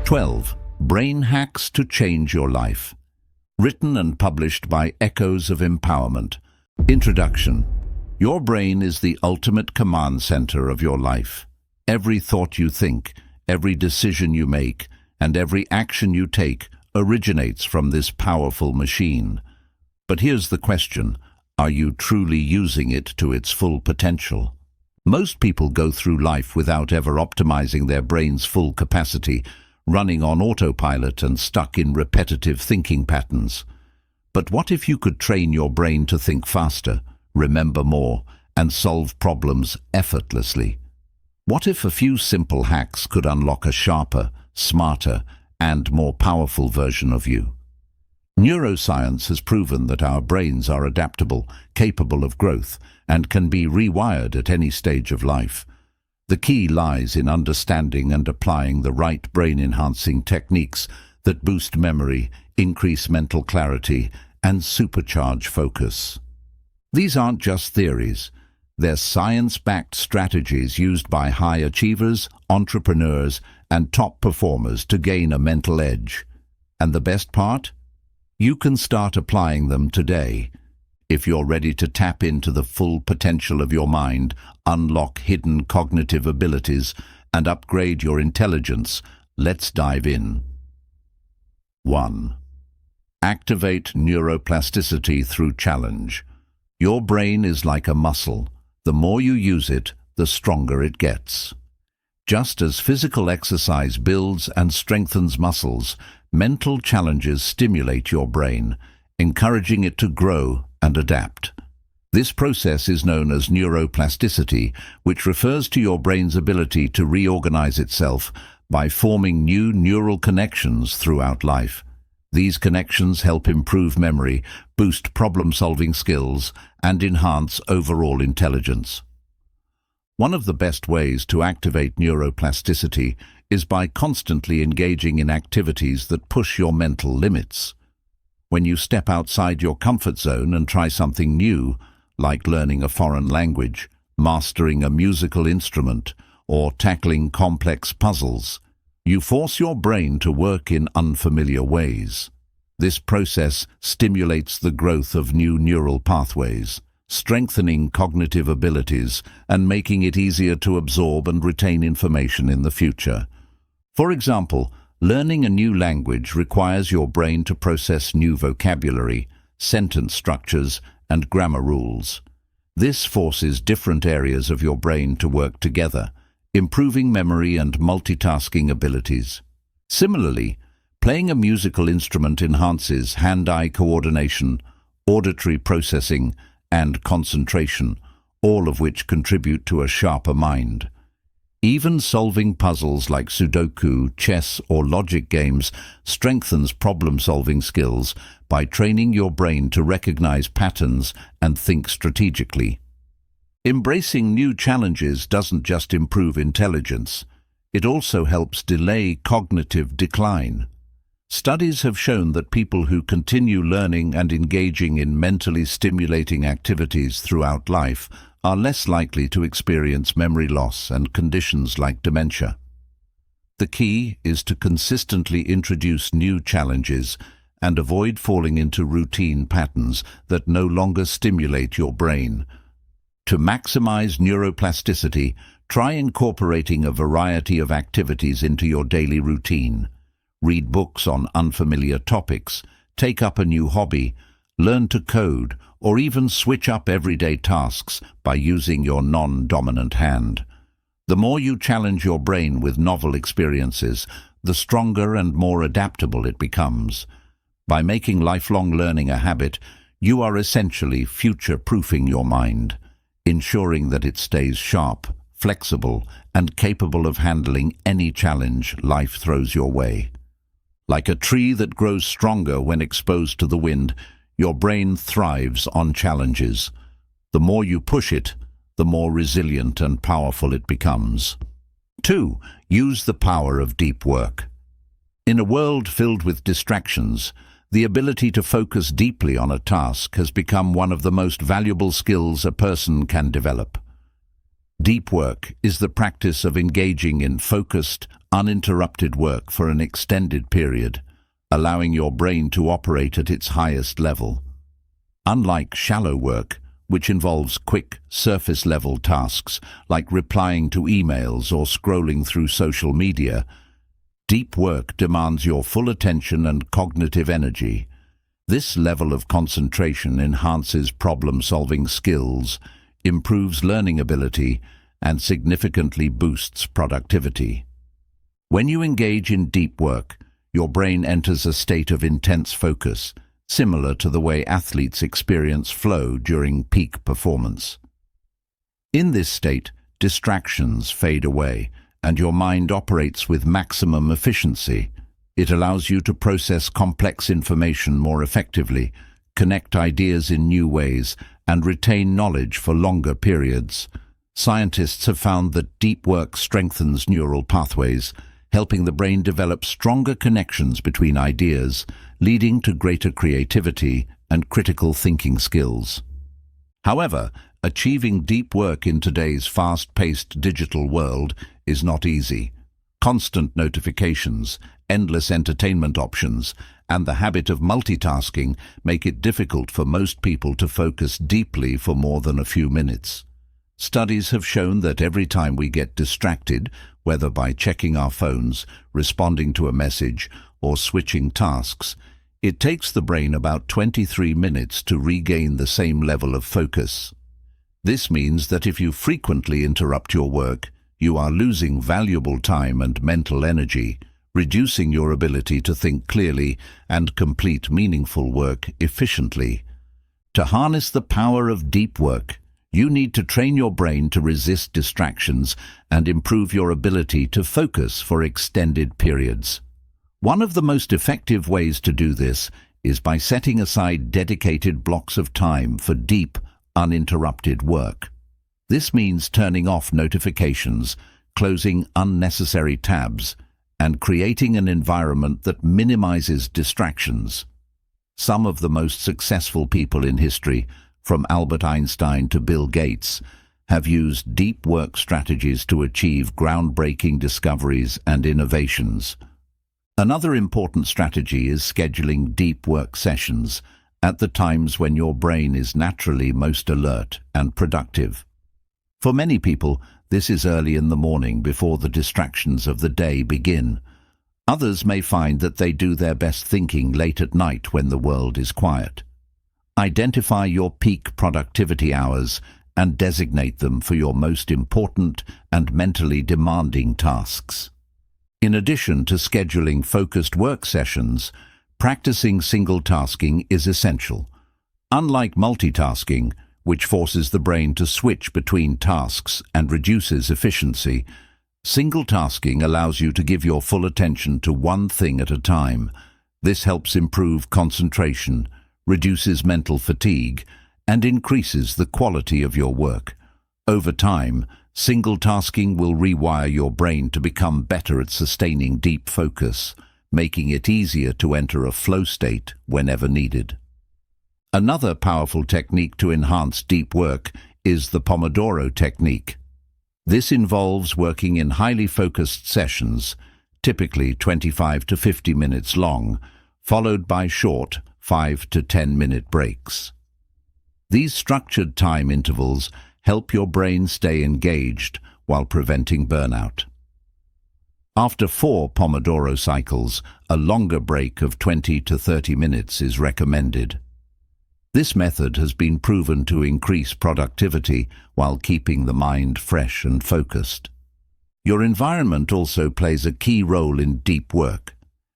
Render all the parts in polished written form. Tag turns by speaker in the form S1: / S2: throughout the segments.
S1: 12. Brain Hacks to Change Your Life. Written and published by Echoes of Empowerment. Introduction. Your brain is the ultimate command center of your life. Every thought you think, every decision you make, and every action you take originates from this powerful machine. But here's the question: are you truly using it to its full potential? Most people go through life without ever optimizing their brain's full capacity, running on autopilot and stuck in repetitive thinking patterns. But what if you could train your brain to think faster, remember more, and solve problems effortlessly? What if a few simple hacks could unlock a sharper, smarter, and more powerful version of you? Neuroscience has proven that our brains are adaptable, capable of growth, and can be rewired at any stage of life. The key lies in understanding and applying the right brain-enhancing techniques that boost memory, increase mental clarity, and supercharge focus. These aren't just theories. They're science-backed strategies used by high achievers, entrepreneurs, and top performers to gain a mental edge. And the best part? You can start applying them today. If you're ready to tap into the full potential of your mind, unlock hidden cognitive abilities, and upgrade your intelligence, let's dive in. 1. Activate neuroplasticity through challenge. Your brain is like a muscle. The more you use it, the stronger it gets. Just as physical exercise builds and strengthens muscles, mental challenges stimulate your brain, encouraging it to grow and adapt. This process is known as neuroplasticity, which refers to your brain's ability to reorganize itself by forming new neural connections throughout life. These connections help improve memory, boost problem-solving skills, and enhance overall intelligence. One of the best ways to activate neuroplasticity is by constantly engaging in activities that push your mental limits. When you step outside your comfort zone and try something new, like learning a foreign language, mastering a musical instrument, or tackling complex puzzles, you force your brain to work in unfamiliar ways. This process stimulates the growth of new neural pathways, strengthening cognitive abilities and making it easier to absorb and retain information in the future. For example, learning a new language requires your brain to process new vocabulary, sentence structures, and grammar rules. This forces different areas of your brain to work together, improving memory and multitasking abilities. Similarly, playing a musical instrument enhances hand-eye coordination, auditory processing, and concentration, all of which contribute to a sharper mind. Even solving puzzles like Sudoku, chess, or logic games strengthens problem-solving skills by training your brain to recognize patterns and think strategically. Embracing new challenges doesn't just improve intelligence, it also helps delay cognitive decline. Studies have shown that people who continue learning and engaging in mentally stimulating activities throughout life are less likely to experience memory loss and conditions like dementia. The key is to consistently introduce new challenges and avoid falling into routine patterns that no longer stimulate your brain. To maximize neuroplasticity, try incorporating a variety of activities into your daily routine. Read books on unfamiliar topics, take up a new hobby, learn to code, or even switch up everyday tasks by using your non-dominant hand. The more you challenge your brain with novel experiences, the stronger and more adaptable it becomes. By making lifelong learning a habit, you are essentially future-proofing your mind, ensuring that it stays sharp, flexible, and capable of handling any challenge life throws your way. Like a tree that grows stronger when exposed to the wind, your brain thrives on challenges. The more you push it, the more resilient and powerful it becomes. 2. Use the power of deep work. In a world filled with distractions, the ability to focus deeply on a task has become one of the most valuable skills a person can develop. Deep work is the practice of engaging in focused, uninterrupted work for an extended period, allowing your brain to operate at its highest level. Unlike shallow work, which involves quick, surface-level tasks like replying to emails or scrolling through social media, deep work demands your full attention and cognitive energy. This level of concentration enhances problem-solving skills, improves learning ability, and significantly boosts productivity. When you engage in deep work, your brain enters a state of intense focus, similar to the way athletes experience flow during peak performance. In this state, distractions fade away, and your mind operates with maximum efficiency. It allows you to process complex information more effectively, connect ideas in new ways, and retain knowledge for longer periods. Scientists have found that deep work strengthens neural pathways, helping the brain develop stronger connections between ideas, leading to greater creativity and critical thinking skills. However, achieving deep work in today's fast-paced digital world is not easy. Constant notifications, endless entertainment options, and the habit of multitasking make it difficult for most people to focus deeply for more than a few minutes. Studies have shown that every time we get distracted, whether by checking our phones, responding to a message, or switching tasks, it takes the brain about 23 minutes to regain the same level of focus. This means that if you frequently interrupt your work, you are losing valuable time and mental energy, reducing your ability to think clearly and complete meaningful work efficiently. To harness the power of deep work, you need to train your brain to resist distractions and improve your ability to focus for extended periods. One of the most effective ways to do this is by setting aside dedicated blocks of time for deep, uninterrupted work. This means turning off notifications, closing unnecessary tabs, and creating an environment that minimizes distractions. Some of the most successful people in history, from Albert Einstein to Bill Gates, have used deep work strategies to achieve groundbreaking discoveries and innovations. Another important strategy is scheduling deep work sessions at the times when your brain is naturally most alert and productive. For many people, this is early in the morning before the distractions of the day begin. Others may find that they do their best thinking late at night when the world is quiet. Identify your peak productivity hours and designate them for your most important and mentally demanding tasks. In addition to scheduling focused work sessions, practicing single tasking is essential. Unlike multitasking, which forces the brain to switch between tasks and reduces efficiency, single tasking allows you to give your full attention to one thing at a time. This helps improve concentration, reduces mental fatigue, and increases the quality of your work. Over time, single tasking will rewire your brain to become better at sustaining deep focus, making it easier to enter a flow state whenever needed. Another powerful technique to enhance deep work is the Pomodoro technique. This involves working in highly focused sessions, typically 25 to 50 minutes long, followed by short 5 to 10-minute breaks. These structured time intervals help your brain stay engaged while preventing burnout. After 4 Pomodoro cycles, a longer break of 20 to 30 minutes is recommended. This method has been proven to increase productivity while keeping the mind fresh and focused. Your environment also plays a key role in deep work.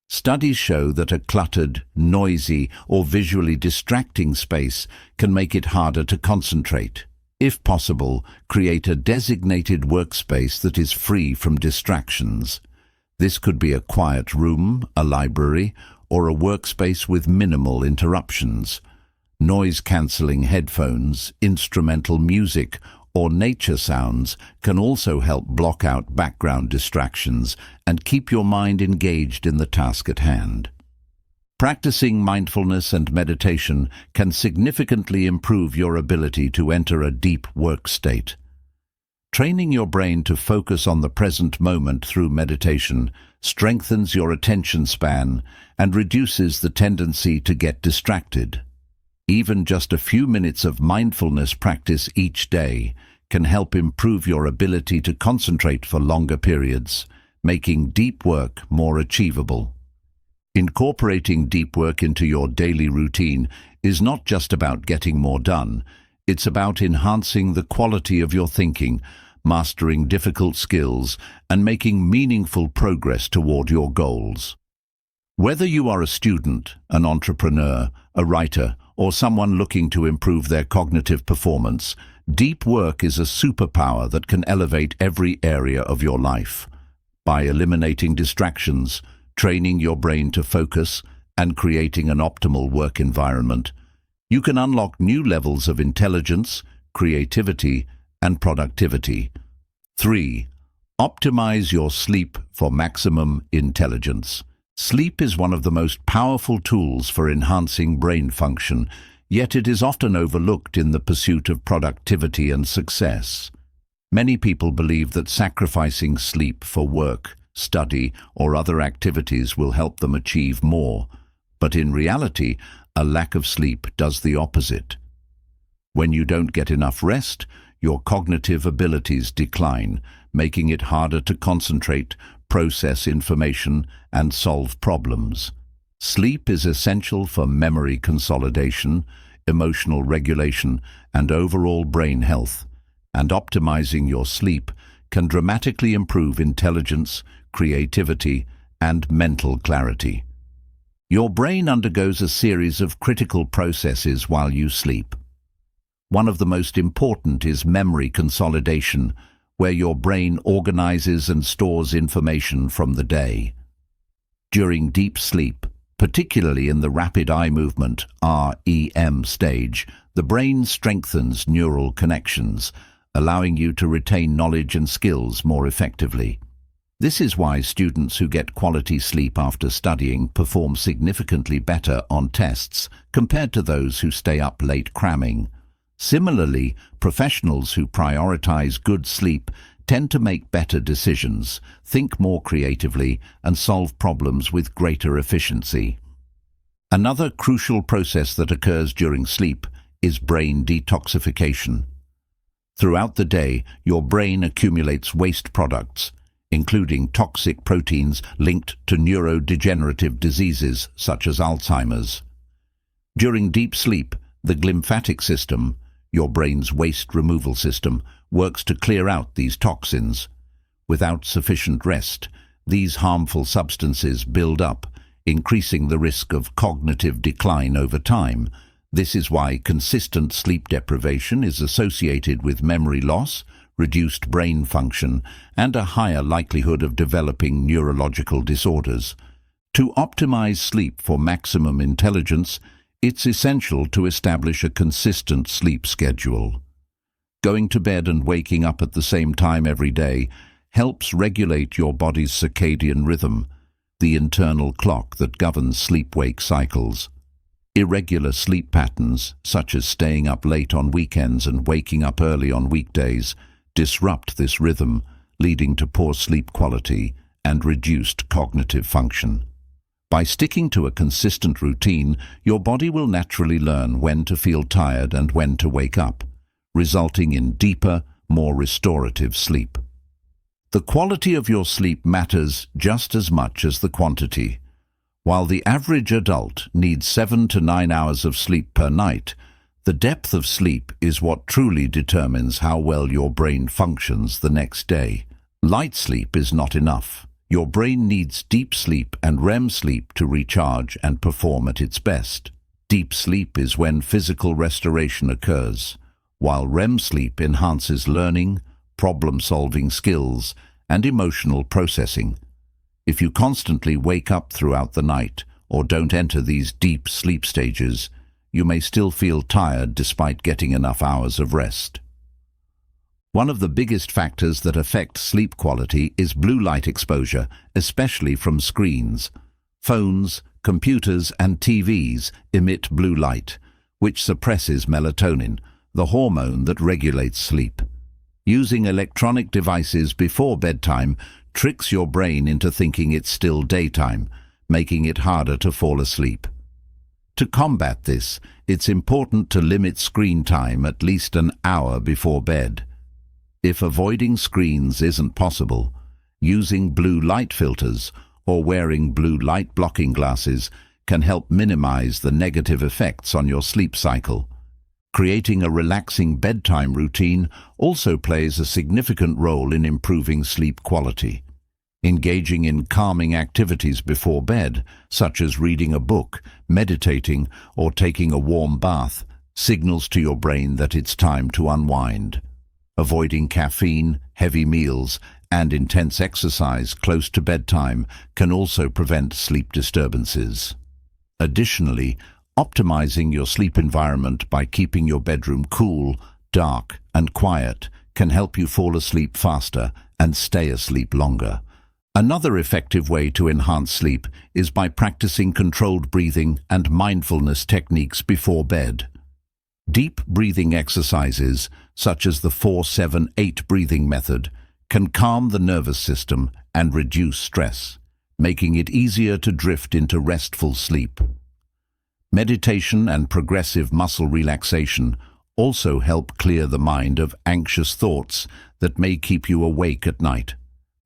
S1: Studies show that a cluttered, noisy, or visually distracting space can make it harder to concentrate. If possible, create a designated workspace that is free from distractions. This could be a quiet room, a library, or a workspace with minimal interruptions. Noise-cancelling headphones, instrumental music, or nature sounds can also help block out background distractions and keep your mind engaged in the task at hand. Practicing mindfulness and meditation can significantly improve your ability to enter a deep work state. Training your brain to focus on the present moment through meditation strengthens your attention span and reduces the tendency to get distracted. Even just a few minutes of mindfulness practice each day can help improve your ability to concentrate for longer periods, making deep work more achievable. Incorporating deep work into your daily routine is not just about getting more done, it's about enhancing the quality of your thinking, mastering difficult skills, and making meaningful progress toward your goals. Whether you are a student, an entrepreneur, a writer, or someone looking to improve their cognitive performance, deep work is a superpower that can elevate every area of your life. By eliminating distractions, training your brain to focus, and creating an optimal work environment, you can unlock new levels of intelligence, creativity, and productivity. 3. Optimize your sleep for maximum intelligence. Sleep is one of the most powerful tools for enhancing brain function, yet it is often overlooked in the pursuit of productivity and success. Many people believe that sacrificing sleep for work, study, or other activities will help them achieve more, but in reality, a lack of sleep does the opposite. When you don't get enough rest, your cognitive abilities decline, making it harder to concentrate, process information, and solve problems. Sleep is essential for memory consolidation, emotional regulation, and overall brain health, and optimizing your sleep can dramatically improve intelligence, creativity, and mental clarity. Your brain undergoes a series of critical processes while you sleep. One of the most important is memory consolidation, where your brain organizes and stores information from the day. During deep sleep, particularly in the rapid eye movement (REM) stage, the brain strengthens neural connections, allowing you to retain knowledge and skills more effectively. This is why students who get quality sleep after studying perform significantly better on tests compared to those who stay up late cramming. Similarly, professionals who prioritize good sleep tend to make better decisions, think more creatively, and solve problems with greater efficiency. Another crucial process that occurs during sleep is brain detoxification. Throughout the day, your brain accumulates waste products, including toxic proteins linked to neurodegenerative diseases such as Alzheimer's. During deep sleep, the glymphatic system, your brain's waste removal system, works to clear out these toxins. Without sufficient rest, these harmful substances build up, increasing the risk of cognitive decline over time. This is why consistent sleep deprivation is associated with memory loss, reduced brain function, and a higher likelihood of developing neurological disorders. To optimize sleep for maximum intelligence, it's essential to establish a consistent sleep schedule. Going to bed and waking up at the same time every day helps regulate your body's circadian rhythm, the internal clock that governs sleep-wake cycles. Irregular sleep patterns, such as staying up late on weekends and waking up early on weekdays, disrupt this rhythm, leading to poor sleep quality and reduced cognitive function. By sticking to a consistent routine, your body will naturally learn when to feel tired and when to wake up, resulting in deeper, more restorative sleep. The quality of your sleep matters just as much as the quantity. While the average adult needs 7 to 9 hours of sleep per night, the depth of sleep is what truly determines how well your brain functions the next day. Light sleep is not enough. Your brain needs deep sleep and REM sleep to recharge and perform at its best. Deep sleep is when physical restoration occurs, while REM sleep enhances learning, problem-solving skills, and emotional processing. If you constantly wake up throughout the night or don't enter these deep sleep stages, you may still feel tired despite getting enough hours of rest. One of the biggest factors that affect sleep quality is blue light exposure, especially from screens. Phones, computers, and TVs emit blue light, which suppresses melatonin, the hormone that regulates sleep. Using electronic devices before bedtime tricks your brain into thinking it's still daytime, making it harder to fall asleep. To combat this, it's important to limit screen time at least an hour before bed. If avoiding screens isn't possible, using blue light filters or wearing blue light blocking glasses can help minimize the negative effects on your sleep cycle. Creating a relaxing bedtime routine also plays a significant role in improving sleep quality. Engaging in calming activities before bed, such as reading a book, meditating, or taking a warm bath, signals to your brain that it's time to unwind. Avoiding caffeine, heavy meals, and intense exercise close to bedtime can also prevent sleep disturbances. Additionally, optimizing your sleep environment by keeping your bedroom cool, dark, and quiet can help you fall asleep faster and stay asleep longer. Another effective way to enhance sleep is by practicing controlled breathing and mindfulness techniques before bed. Deep breathing exercises, such as the 4-7-8 breathing method, can calm the nervous system and reduce stress, making it easier to drift into restful sleep. Meditation and progressive muscle relaxation also help clear the mind of anxious thoughts that may keep you awake at night.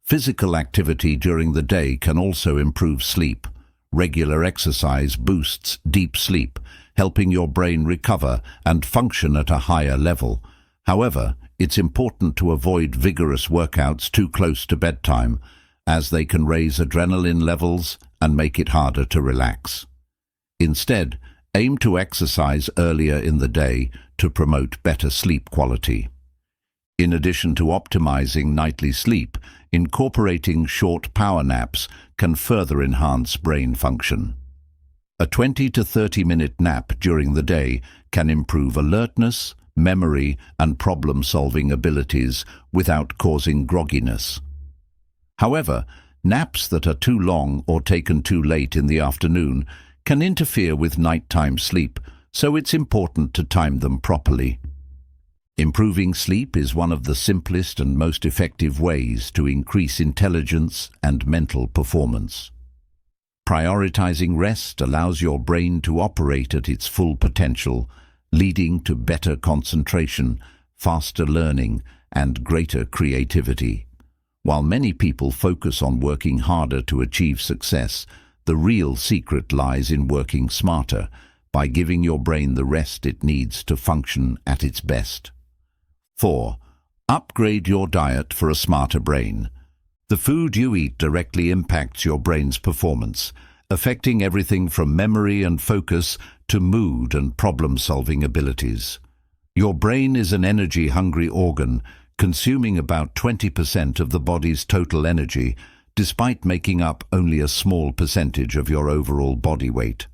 S1: Physical activity during the day can also improve sleep. Regular exercise boosts deep sleep, helping your brain recover and function at a higher level. However, it's important to avoid vigorous workouts too close to bedtime, as they can raise adrenaline levels and make it harder to relax. Instead, aim to exercise earlier in the day to promote better sleep quality. In addition to optimizing nightly sleep, incorporating short power naps can further enhance brain function. A 20 to 30-minute nap during the day can improve alertness, memory, and problem-solving abilities without causing grogginess. However, naps that are too long or taken too late in the afternoon can interfere with nighttime sleep, so it's important to time them properly. Improving sleep is one of the simplest and most effective ways to increase intelligence and mental performance. Prioritizing rest allows your brain to operate at its full potential, leading to better concentration, faster learning, and greater creativity. While many people focus on working harder to achieve success, the real secret lies in working smarter, by giving your brain the rest it needs to function at its best. 4. Upgrade your diet for a smarter brain. The food you eat directly impacts your brain's performance, affecting everything from memory and focus to mood and problem-solving abilities. Your brain is an energy-hungry organ, consuming about 20% of the body's total energy, despite making up only a small percentage of your overall body weight.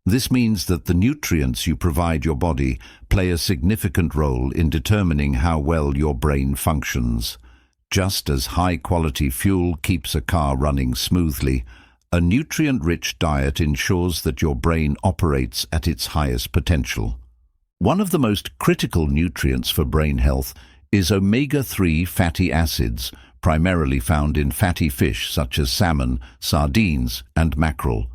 S1: This means that the nutrients you provide your body play a significant role in determining how well your brain functions. Just as high-quality fuel keeps a car running smoothly, a nutrient-rich diet ensures that your brain operates at its highest potential. One of the most critical nutrients for brain health is omega-3 fatty acids, primarily found in fatty fish such as salmon, sardines, and mackerel.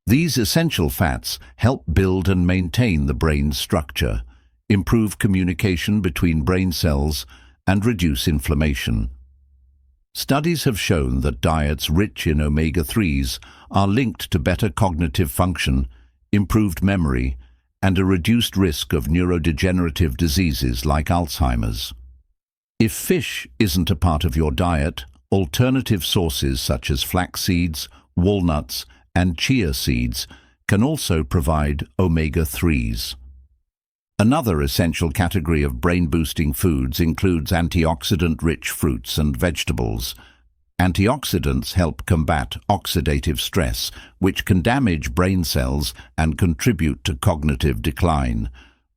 S1: These essential fats help build and maintain the brain's structure, improve communication between brain cells, and reduce inflammation. Studies have shown that diets rich in omega-3s are linked to better cognitive function, improved memory, and a reduced risk of neurodegenerative diseases like Alzheimer's. If fish isn't a part of your diet, alternative sources such as flax seeds, walnuts, and chia seeds can also provide omega-3s. Another essential category of brain-boosting foods includes antioxidant-rich fruits and vegetables. Antioxidants help combat oxidative stress, which can damage brain cells and contribute to cognitive decline.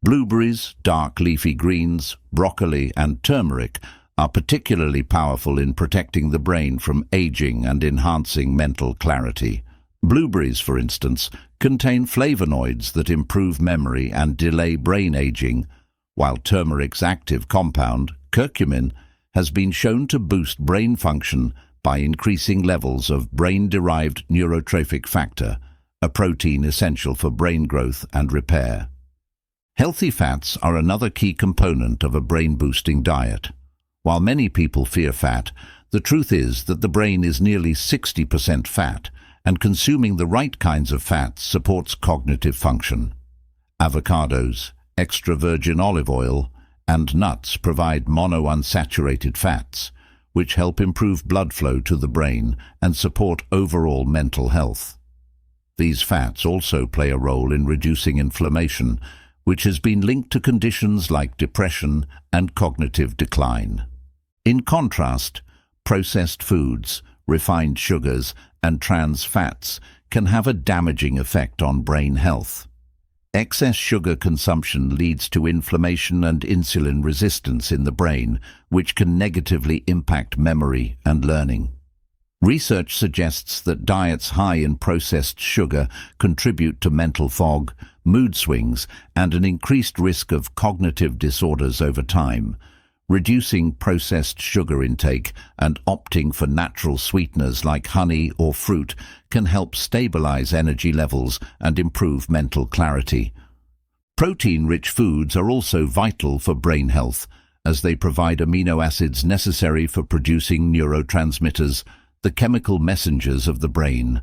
S1: Blueberries, dark leafy greens, broccoli, and turmeric are particularly powerful in protecting the brain from aging and enhancing mental clarity. Blueberries, for instance, contain flavonoids that improve memory and delay brain aging, while turmeric's active compound, curcumin, has been shown to boost brain function by increasing levels of brain-derived neurotrophic factor, a protein essential for brain growth and repair. Healthy fats are another key component of a brain-boosting diet. While many people fear fat, the truth is that the brain is nearly 60% fat, and consuming the right kinds of fats supports cognitive function. Avocados, extra virgin olive oil, and nuts provide monounsaturated fats, which help improve blood flow to the brain and support overall mental health. These fats also play a role in reducing inflammation, which has been linked to conditions like depression and cognitive decline. In contrast, processed foods, refined sugars, and trans fats can have a damaging effect on brain health. Excess sugar consumption leads to inflammation and insulin resistance in the brain, which can negatively impact memory and learning. Research suggests that diets high in processed sugar contribute to mental fog, mood swings, and an increased risk of cognitive disorders over time. Reducing processed sugar intake and opting for natural sweeteners like honey or fruit can help stabilize energy levels and improve mental clarity. Protein-rich foods are also vital for brain health, as they provide amino acids necessary for producing neurotransmitters, the chemical messengers of the brain.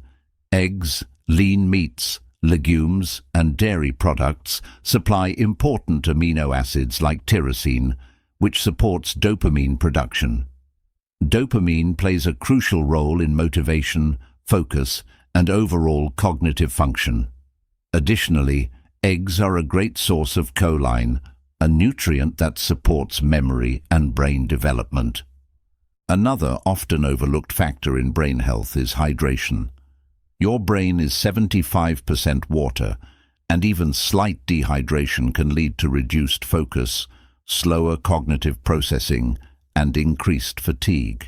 S1: Eggs, lean meats, legumes, and dairy products supply important amino acids like tyrosine, which supports dopamine production. Dopamine plays a crucial role in motivation, focus, and overall cognitive function. Additionally, eggs are a great source of choline, a nutrient that supports memory and brain development. Another often overlooked factor in brain health is hydration. Your brain is 75% water, and even slight dehydration can lead to reduced focus, slower cognitive processing, and increased fatigue.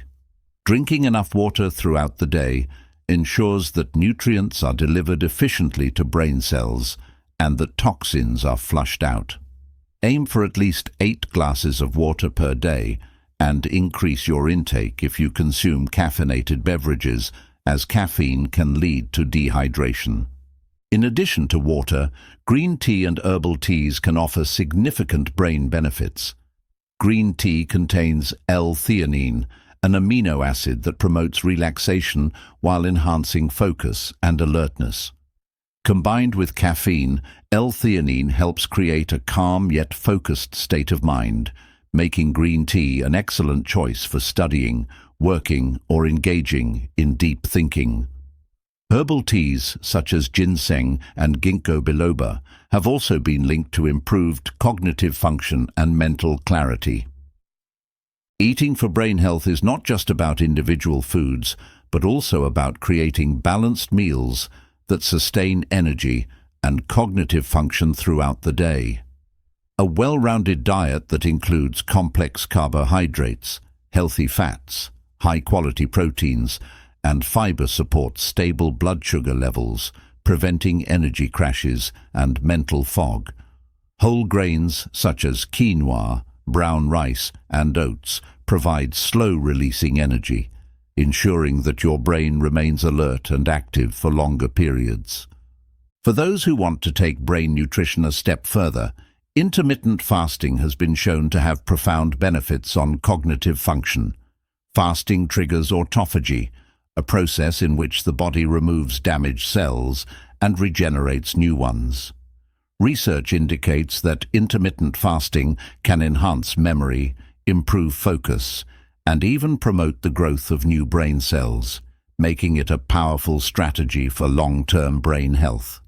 S1: Drinking enough water throughout the day ensures that nutrients are delivered efficiently to brain cells and that toxins are flushed out. Aim for at least 8 glasses of water per day, and increase your intake if you consume caffeinated beverages, as caffeine can lead to dehydration. In addition to water, green tea and herbal teas can offer significant brain benefits. Green tea contains L-theanine, an amino acid that promotes relaxation while enhancing focus and alertness. Combined with caffeine, L-theanine helps create a calm yet focused state of mind, making green tea an excellent choice for studying, working, or engaging in deep thinking. Herbal teas such as ginseng and ginkgo biloba have also been linked to improved cognitive function and mental clarity. Eating for brain health is not just about individual foods, but also about creating balanced meals that sustain energy and cognitive function throughout the day. A well-rounded diet that includes complex carbohydrates, healthy fats, high-quality proteins, and fiber supports stable blood sugar levels, preventing energy crashes and mental fog. Whole grains such as quinoa, brown rice, and oats provide slow-releasing energy, ensuring that your brain remains alert and active for longer periods. For those who want to take brain nutrition a step further, intermittent fasting has been shown to have profound benefits on cognitive function. Fasting triggers autophagy, a process in which the body removes damaged cells and regenerates new ones. Research indicates that intermittent fasting can enhance memory, improve focus, and even promote the growth of new brain cells, making it a powerful strategy for long-term brain health.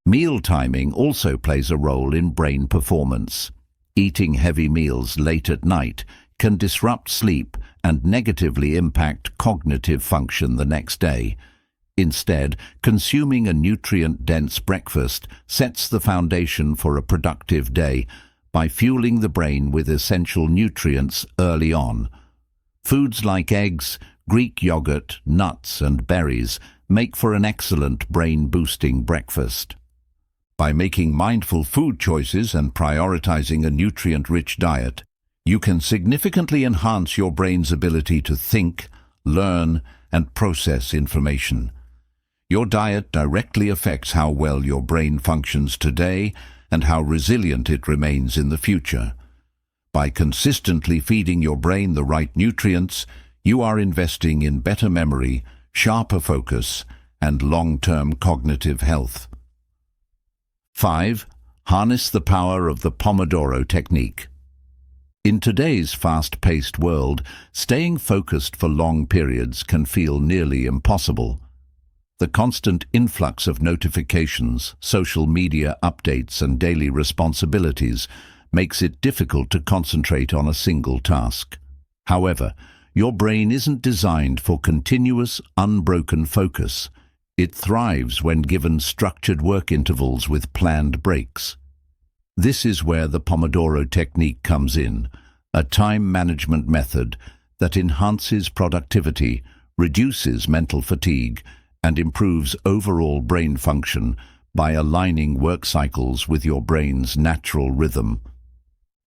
S1: Meal timing also plays a role in brain performance. Eating heavy meals late at night can disrupt sleep and negatively impact cognitive function the next day. Instead, consuming a nutrient-dense breakfast sets the foundation for a productive day by fueling the brain with essential nutrients early on. Foods like eggs, Greek yogurt, nuts, and berries make for an excellent brain-boosting breakfast. By making mindful food choices and prioritizing a nutrient-rich diet, You can significantly enhance your brain's ability to think, learn, and process information. Your diet directly affects how well your brain functions today and how resilient it remains in the future. By consistently feeding your brain the right nutrients, you are investing in better memory, sharper focus, and long-term cognitive health. 5. Harness the power of the Pomodoro technique. In today's fast-paced world, staying focused for long periods can feel nearly impossible. The constant influx of notifications, social media updates, and daily responsibilities makes it difficult to concentrate on a single task. However, your brain isn't designed for continuous, unbroken focus. It thrives when given structured work intervals with planned breaks. This is where the Pomodoro technique comes in, a time management method that enhances productivity, reduces mental fatigue, and improves overall brain function by aligning work cycles with your brain's natural rhythm.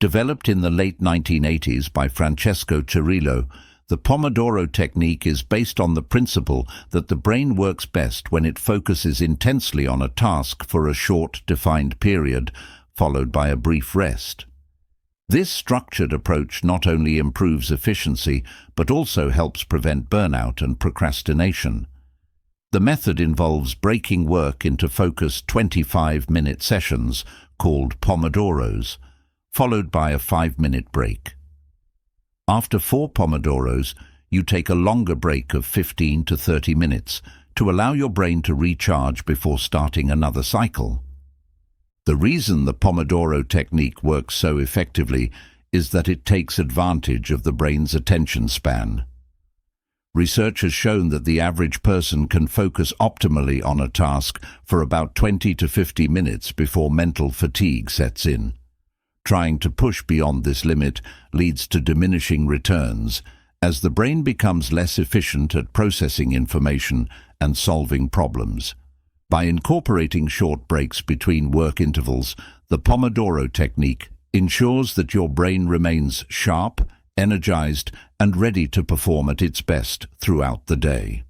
S1: Developed in the late 1980s by Francesco Cirillo, the Pomodoro technique is based on the principle that the brain works best when it focuses intensely on a task for a short, defined period, followed by a brief rest. This structured approach not only improves efficiency, but also helps prevent burnout and procrastination. The method involves breaking work into focused 25-minute sessions, called Pomodoros, followed by a 5-minute break. After 4 Pomodoros, you take a longer break of 15 to 30 minutes to allow your brain to recharge before starting another cycle. The reason the Pomodoro technique works so effectively is that it takes advantage of the brain's attention span. Research has shown that the average person can focus optimally on a task for about 20 to 50 minutes before mental fatigue sets in. Trying to push beyond this limit leads to diminishing returns, as the brain becomes less efficient at processing information and solving problems. By incorporating short breaks between work intervals, the Pomodoro technique ensures that your brain remains sharp, energized, and ready to perform at its best throughout the day.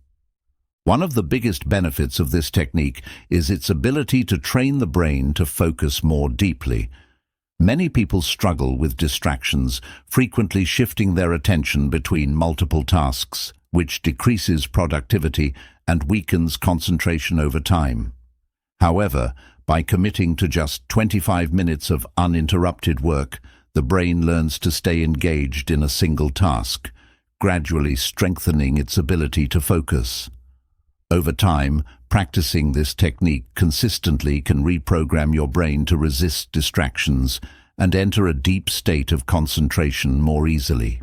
S1: One of the biggest benefits of this technique is its ability to train the brain to focus more deeply. Many people struggle with distractions, frequently shifting their attention between multiple tasks, which decreases productivity and weakens concentration over time. However, by committing to just 25 minutes of uninterrupted work, the brain learns to stay engaged in a single task, gradually strengthening its ability to focus. Over time, practicing this technique consistently can reprogram your brain to resist distractions and enter a deep state of concentration more easily.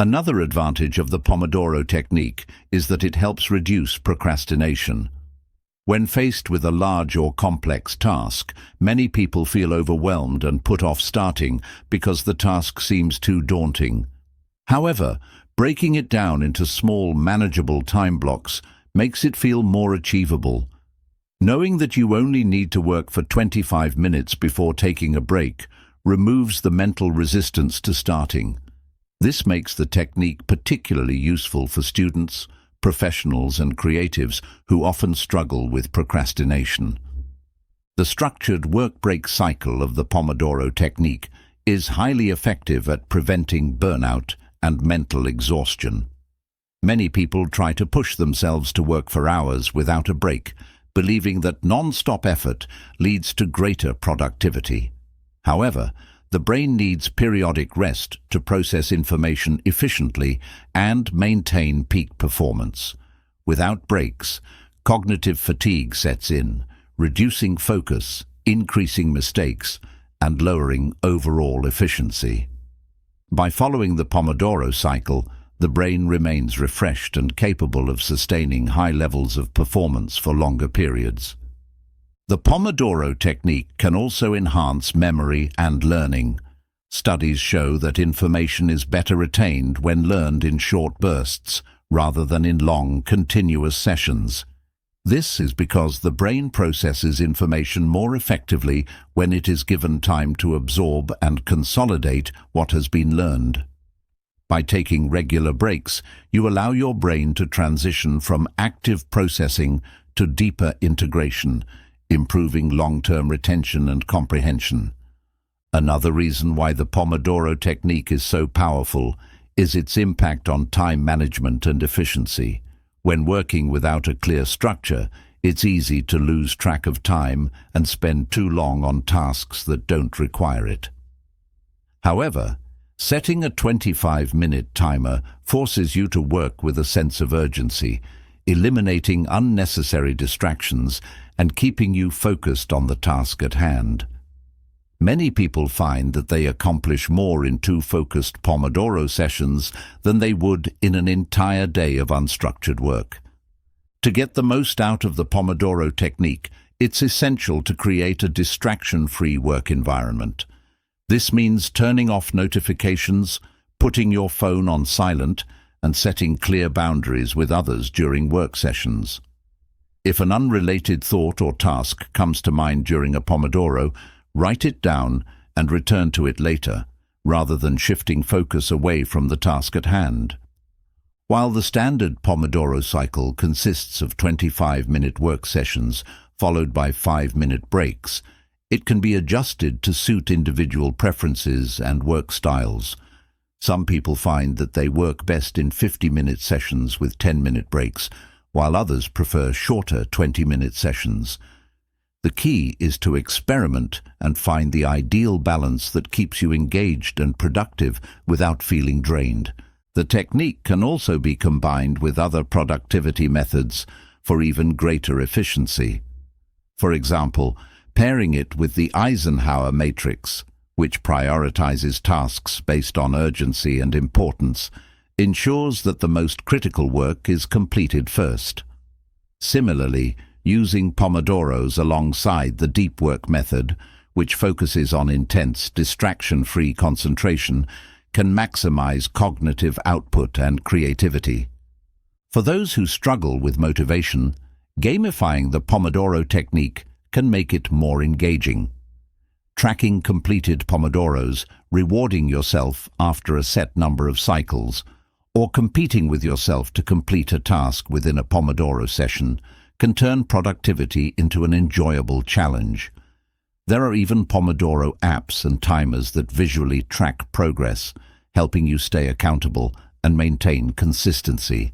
S1: Another advantage of the Pomodoro technique is that it helps reduce procrastination. When faced with a large or complex task, many people feel overwhelmed and put off starting because the task seems too daunting. However, breaking it down into small, manageable time blocks makes it feel more achievable. Knowing that you only need to work for 25 minutes before taking a break removes the mental resistance to starting. This makes the technique particularly useful for students, professionals, and creatives who often struggle with procrastination. The structured work-break cycle of the Pomodoro technique is highly effective at preventing burnout and mental exhaustion. Many people try to push themselves to work for hours without a break, believing that non-stop effort leads to greater productivity. However, the brain needs periodic rest to process information efficiently and maintain peak performance. Without breaks, cognitive fatigue sets in, reducing focus, increasing mistakes, and lowering overall efficiency. By following the Pomodoro cycle, the brain remains refreshed and capable of sustaining high levels of performance for longer periods. The Pomodoro technique can also enhance memory and learning. Studies show that information is better retained when learned in short bursts rather than in long, continuous sessions. This is because the brain processes information more effectively when it is given time to absorb and consolidate what has been learned. By taking regular breaks, you allow your brain to transition from active processing to deeper integration, improving long-term retention and comprehension. Another reason why the Pomodoro technique is so powerful is its impact on time management and efficiency. When working without a clear structure, it's easy to lose track of time and spend too long on tasks that don't require it. However, setting a 25-minute timer forces you to work with a sense of urgency, eliminating unnecessary distractions and keeping you focused on the task at hand. Many people find that they accomplish more in 2 focused Pomodoro sessions than they would in an entire day of unstructured work. To get the most out of the Pomodoro technique, it's essential to create a distraction-free work environment. This means turning off notifications, putting your phone on silent, and setting clear boundaries with others during work sessions. If an unrelated thought or task comes to mind during a Pomodoro, write it down and return to it later, rather than shifting focus away from the task at hand. While the standard Pomodoro cycle consists of 25-minute work sessions followed by 5-minute breaks, it can be adjusted to suit individual preferences and work styles. Some people find that they work best in 50-minute sessions with 10-minute breaks, while others prefer shorter 20-minute sessions. The key is to experiment and find the ideal balance that keeps you engaged and productive without feeling drained. The technique can also be combined with other productivity methods for even greater efficiency. For example, pairing it with the Eisenhower matrix, which prioritizes tasks based on urgency and importance, ensures that the most critical work is completed first. Similarly, using Pomodoros alongside the deep work method, which focuses on intense, distraction-free concentration, can maximize cognitive output and creativity. For those who struggle with motivation, gamifying the Pomodoro technique can make it more engaging. Tracking completed Pomodoros, rewarding yourself after a set number of cycles, or competing with yourself to complete a task within a Pomodoro session can turn productivity into an enjoyable challenge. There are even Pomodoro apps and timers that visually track progress, helping you stay accountable and maintain consistency.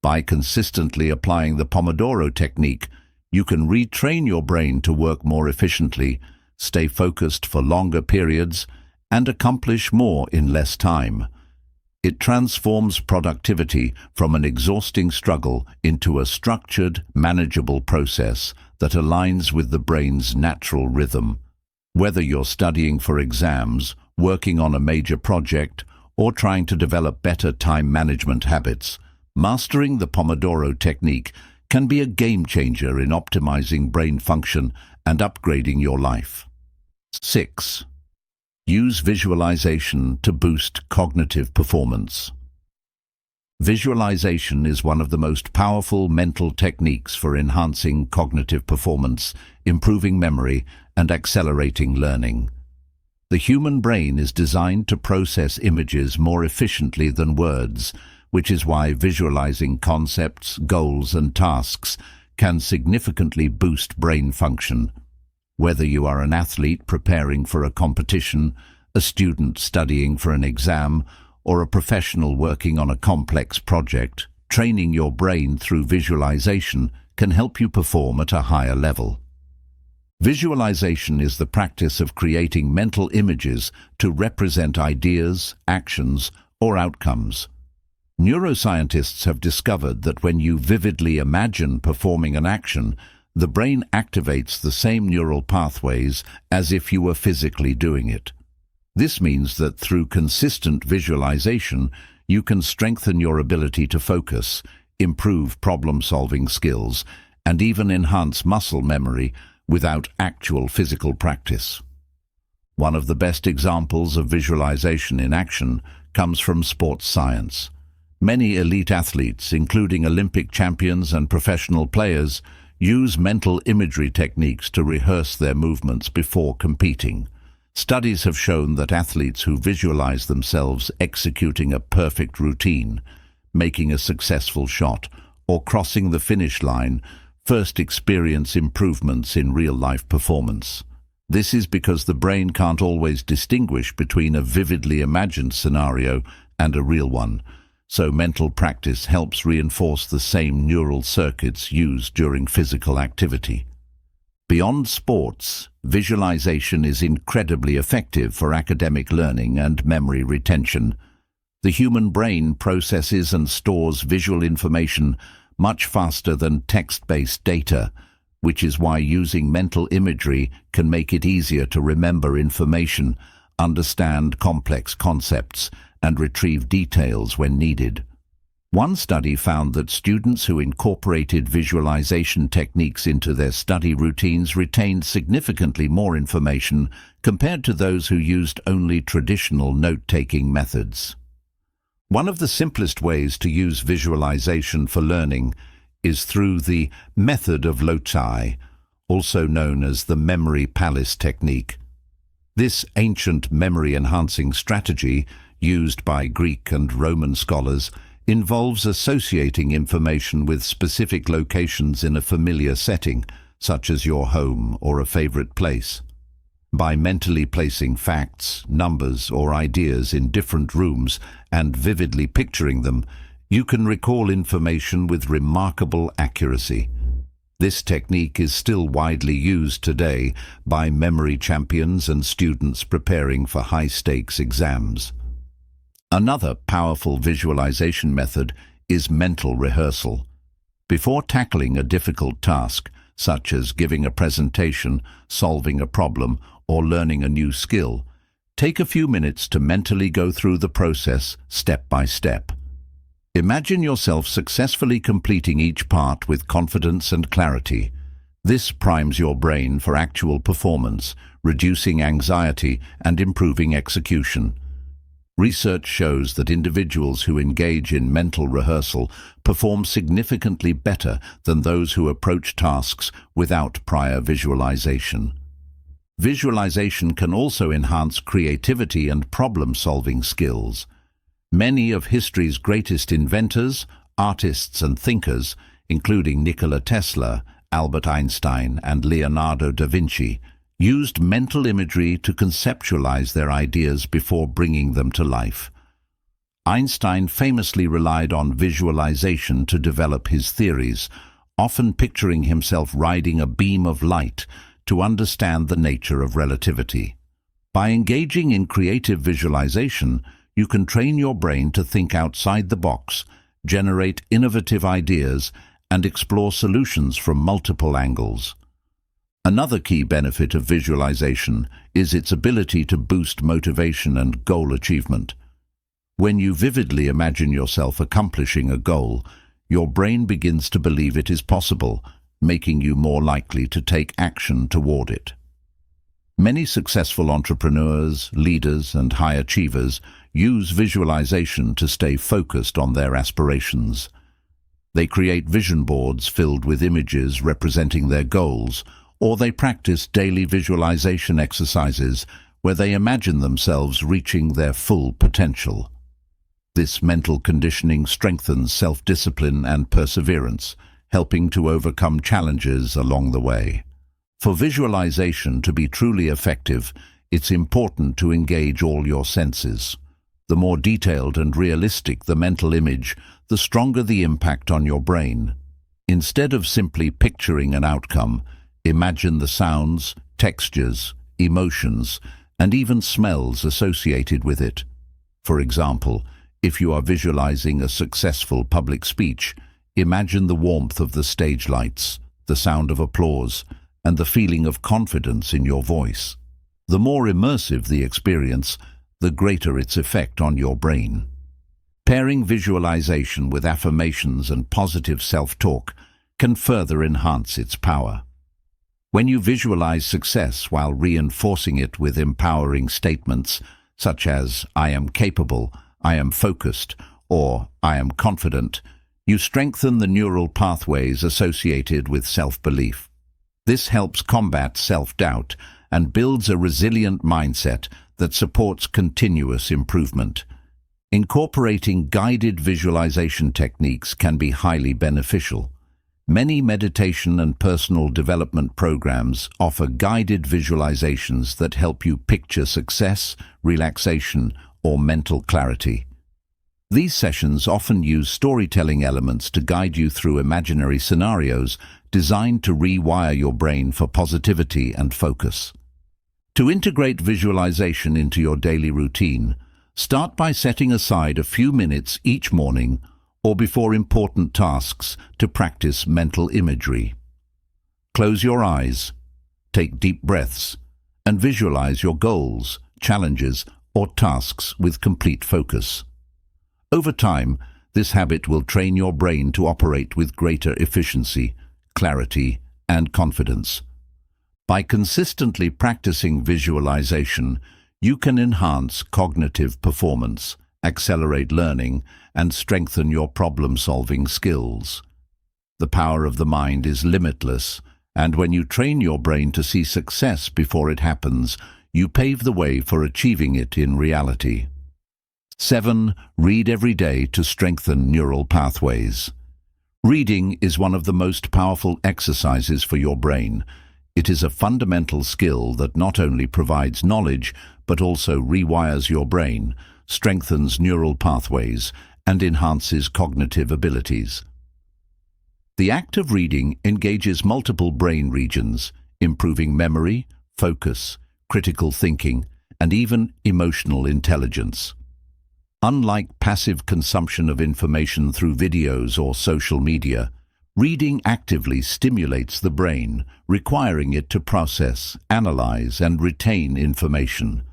S1: By consistently applying the Pomodoro technique, you can retrain your brain to work more efficiently, stay focused for longer periods, and accomplish more in less time. It transforms productivity from an exhausting struggle into a structured, manageable process that aligns with the brain's natural rhythm. Whether you're studying for exams, working on a major project, or trying to develop better time management habits, mastering the Pomodoro technique can be a game changer in optimizing brain function and upgrading your life. 6. Use visualization to boost cognitive performance. Visualization is one of the most powerful mental techniques for enhancing cognitive performance, improving memory, and accelerating learning. The human brain is designed to process images more efficiently than words, which is why visualizing concepts, goals, and tasks can significantly boost brain function. Whether you are an athlete preparing for a competition, a student studying for an exam, or a professional working on a complex project, training your brain through visualization can help you perform at a higher level. Visualization is the practice of creating mental images to represent ideas, actions, or outcomes. Neuroscientists have discovered that when you vividly imagine performing an action, the brain activates the same neural pathways as if you were physically doing it. This means that through consistent visualization, you can strengthen your ability to focus, improve problem-solving skills, and even enhance muscle memory without actual physical practice. One of the best examples of visualization in action comes from sports science. Many elite athletes, including Olympic champions and professional players, use mental imagery techniques to rehearse their movements before competing. Studies have shown that athletes who visualize themselves executing a perfect routine, making a successful shot, or crossing the finish line first experience improvements in real-life performance. This is because the brain can't always distinguish between a vividly imagined scenario and a real one, so mental practice helps reinforce the same neural circuits used during physical activity. Beyond sports, visualization is incredibly effective for academic learning and memory retention. The human brain processes and stores visual information much faster than text-based data, which is why using mental imagery can make it easier to remember information, understand complex concepts, and retrieve details when needed. One study found that students who incorporated visualization techniques into their study routines retained significantly more information compared to those who used only traditional note-taking methods. One of the simplest ways to use visualization for learning is through the method of loci, also known as the memory palace technique. This ancient memory-enhancing strategy, used by Greek and Roman scholars, involves associating information with specific locations in a familiar setting, such as your home or a favorite place. By mentally placing facts, numbers, or ideas in different rooms and vividly picturing them, you can recall information with remarkable accuracy. This technique is still widely used today by memory champions and students preparing for high-stakes exams. Another powerful visualization method is mental rehearsal. Before tackling a difficult task, such as giving a presentation, solving a problem, or learning a new skill, take a few minutes to mentally go through the process step by step. Imagine yourself successfully completing each part with confidence and clarity. This primes your brain for actual performance, reducing anxiety and improving execution. Research shows that individuals who engage in mental rehearsal perform significantly better than those who approach tasks without prior visualization. Visualization can also enhance creativity and problem-solving skills. Many of history's greatest inventors, artists and thinkers, including Nikola Tesla, Albert Einstein and Leonardo da Vinci, used mental imagery to conceptualize their ideas before bringing them to life. Einstein famously relied on visualization to develop his theories, often picturing himself riding a beam of light to understand the nature of relativity. By engaging in creative visualization, you can train your brain to think outside the box, generate innovative ideas, and explore solutions from multiple angles. Another key benefit of visualization is its ability to boost motivation and goal achievement. When you vividly imagine yourself accomplishing a goal, your brain begins to believe it is possible, making you more likely to take action toward it. Many successful entrepreneurs, leaders, and high achievers use visualization to stay focused on their aspirations. They create vision boards filled with images representing their goals, or they practice daily visualization exercises where they imagine themselves reaching their full potential. This mental conditioning strengthens self-discipline and perseverance, helping to overcome challenges along the way. For visualization to be truly effective, it's important to engage all your senses. The more detailed and realistic the mental image, the stronger the impact on your brain. Instead of simply picturing an outcome, imagine the sounds, textures, emotions, and even smells associated with it. For example, if you are visualizing a successful public speech, imagine the warmth of the stage lights, the sound of applause, and the feeling of confidence in your voice. The more immersive the experience, the greater its effect on your brain. Pairing visualization with affirmations and positive self-talk can further enhance its power. When you visualize success while reinforcing it with empowering statements such as "I am capable," "I am focused," or I am confident, you strengthen the neural pathways associated with self-belief. This helps combat self-doubt and builds a resilient mindset that supports continuous improvement. Incorporating guided visualization techniques can be highly beneficial. Many meditation and personal development programs offer guided visualizations that help you picture success, relaxation, or mental clarity. These sessions often use storytelling elements to guide you through imaginary scenarios designed to rewire your brain for positivity and focus. To integrate visualization into your daily routine, start by setting aside a few minutes each morning or before important tasks to practice mental imagery. Close your eyes, take deep breaths, and visualize your goals, challenges, or tasks with complete focus. Over time, this habit will train your brain to operate with greater efficiency, clarity, and confidence. By consistently practicing visualization, you can enhance cognitive performance, accelerate learning, and strengthen your problem-solving skills. The power of the mind is limitless, and when you train your brain to see success before it happens, you pave the way for achieving it in reality. 7. Read every day to strengthen neural pathways. Reading is one of the most powerful exercises for your brain. It is a fundamental skill that not only provides knowledge, but also rewires your brain, strengthens neural pathways, and enhances cognitive abilities. The act of reading engages multiple brain regions, improving memory, focus, critical thinking, and even emotional intelligence. Unlike passive consumption of information through videos or social media, reading actively stimulates the brain, requiring it to process, analyze, and retain information.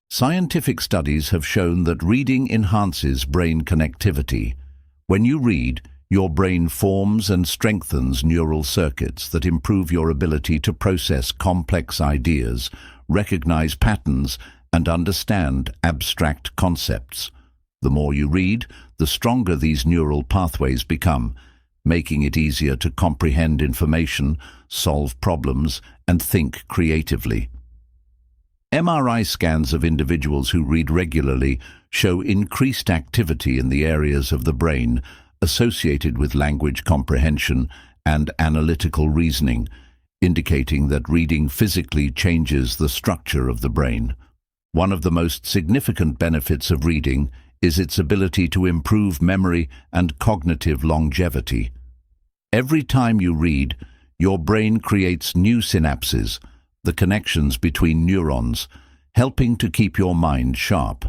S1: Scientific studies have shown that reading enhances brain connectivity. When you read, your brain forms and strengthens neural circuits that improve your ability to process complex ideas, recognize patterns, and understand abstract concepts. The more you read, the stronger these neural pathways become, making it easier to comprehend information, solve problems, and think creatively. MRI scans of individuals who read regularly show increased activity in the areas of the brain associated with language comprehension and analytical reasoning, indicating that reading physically changes the structure of the brain. One of the most significant benefits of reading is its ability to improve memory and cognitive longevity. Every time you read, your brain creates new synapses, the connections between neurons, helping to keep your mind sharp.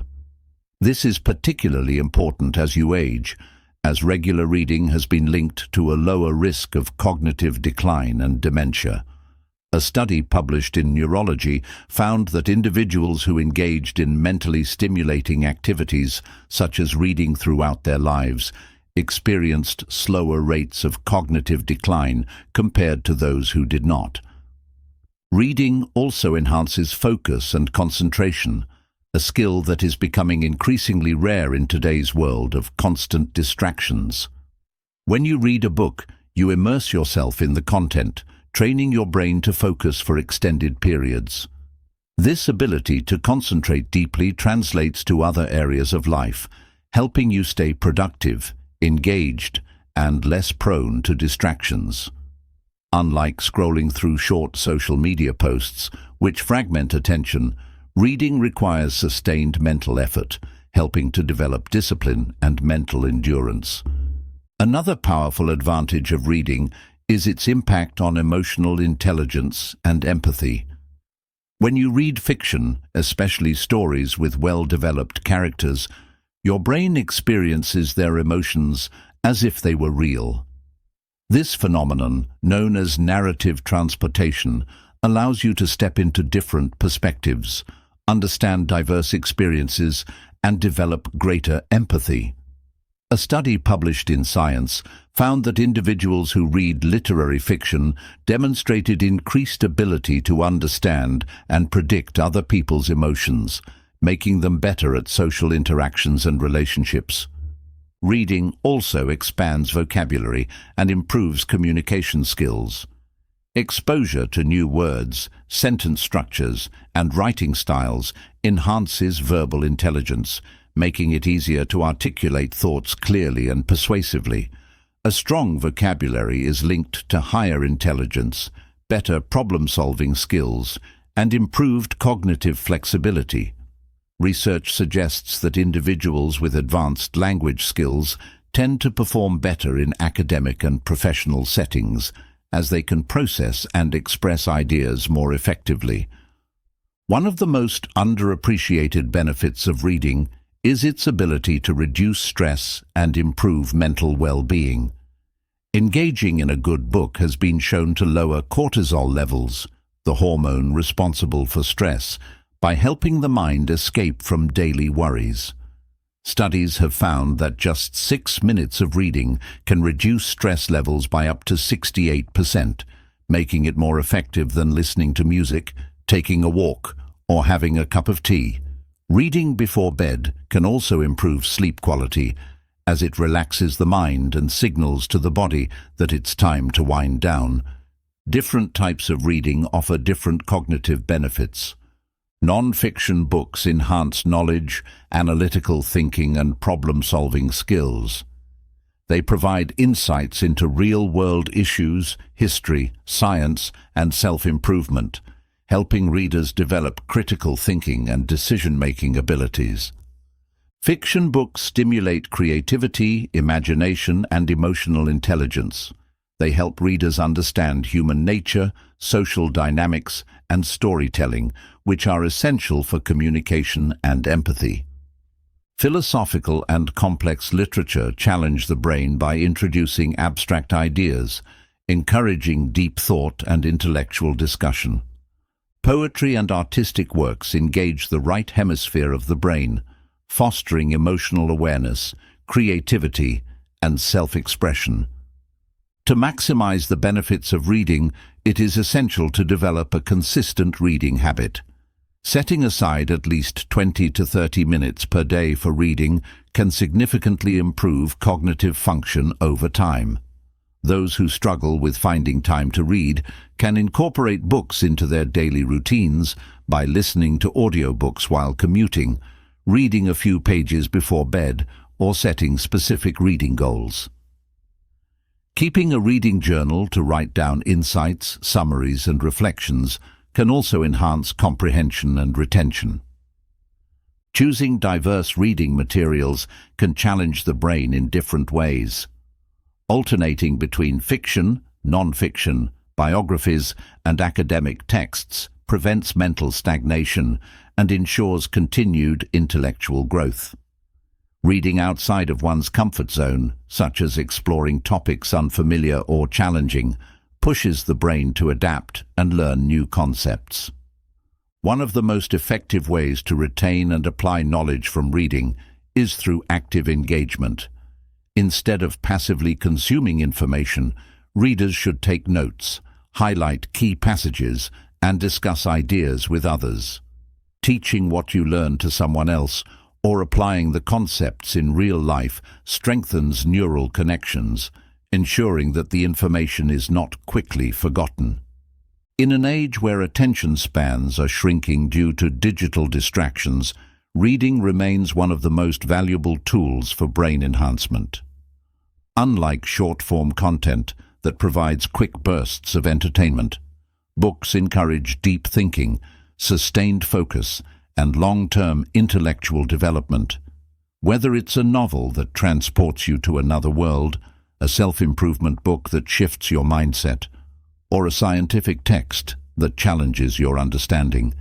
S1: This is particularly important as you age, as regular reading has been linked to a lower risk of cognitive decline and dementia. A study published in Neurology found that individuals who engaged in mentally stimulating activities, such as reading throughout their lives, experienced slower rates of cognitive decline compared to those who did not. Reading also enhances focus and concentration, a skill that is becoming increasingly rare in today's world of constant distractions. When you read a book, you immerse yourself in the content, training your brain to focus for extended periods. This ability to concentrate deeply translates to other areas of life, helping you stay productive, engaged, and less prone to distractions. Unlike scrolling through short social media posts, which fragment attention, reading requires sustained mental effort, helping to develop discipline and mental endurance. Another powerful advantage of reading is its impact on emotional intelligence and empathy. When you read fiction, especially stories with well-developed characters, your brain experiences their emotions as if they were real. This phenomenon, known as narrative transportation, allows you to step into different perspectives, understand diverse experiences, and develop greater empathy. A study published in Science found that individuals who read literary fiction demonstrated increased ability to understand and predict other people's emotions, making them better at social interactions and relationships. Reading also expands vocabulary and improves communication skills. Exposure to new words, sentence structures, and writing styles enhances verbal intelligence, making it easier to articulate thoughts clearly and persuasively. A strong vocabulary is linked to higher intelligence, better problem-solving skills, and improved cognitive flexibility. Research suggests that individuals with advanced language skills tend to perform better in academic and professional settings, as they can process and express ideas more effectively. One of the most underappreciated benefits of reading is its ability to reduce stress and improve mental well-being. Engaging in a good book has been shown to lower cortisol levels, the hormone responsible for stress, by helping the mind escape from daily worries. Studies have found that just 6 minutes of reading can reduce stress levels by up to 68%, making it more effective than listening to music, taking a walk, or having a cup of tea. Reading before bed can also improve sleep quality, as it relaxes the mind and signals to the body that it's time to wind down. Different types of reading offer different cognitive benefits. Non-fiction books enhance knowledge, analytical thinking, and problem-solving skills. They provide insights into real-world issues, history, science, and self-improvement, helping readers develop critical thinking and decision-making abilities. Fiction books stimulate creativity, imagination, and emotional intelligence. They help readers understand human nature, social dynamics, and storytelling, which are essential for communication and empathy. Philosophical and complex literature challenge the brain by introducing abstract ideas, encouraging deep thought and intellectual discussion. Poetry and artistic works engage the right hemisphere of the brain, fostering emotional awareness, creativity, and self-expression. To maximize the benefits of reading, it is essential to develop a consistent reading habit. Setting aside at least 20 to 30 minutes per day for reading can significantly improve cognitive function over time. Those who struggle with finding time to read can incorporate books into their daily routines by listening to audiobooks while commuting, reading a few pages before bed, or setting specific reading goals. Keeping a reading journal to write down insights, summaries, and reflections can also enhance comprehension and retention. Choosing diverse reading materials can challenge the brain in different ways. Alternating between fiction, non-fiction, biographies, and academic texts prevents mental stagnation and ensures continued intellectual growth. Reading outside of one's comfort zone, such as exploring topics unfamiliar or challenging, pushes the brain to adapt and learn new concepts. One of the most effective ways to retain and apply knowledge from reading is through active engagement. Instead of passively consuming information, readers should take notes, highlight key passages, and discuss ideas with others. Teaching what you learn to someone else or applying the concepts in real life strengthens neural connections, ensuring that the information is not quickly forgotten. In an age where attention spans are shrinking due to digital distractions, reading remains one of the most valuable tools for brain enhancement. Unlike short-form content that provides quick bursts of entertainment, books encourage deep thinking, sustained focus, and long-term intellectual development. Whether it's a novel that transports you to another world, a self-improvement book that shifts your mindset, or a scientific text that challenges your understanding,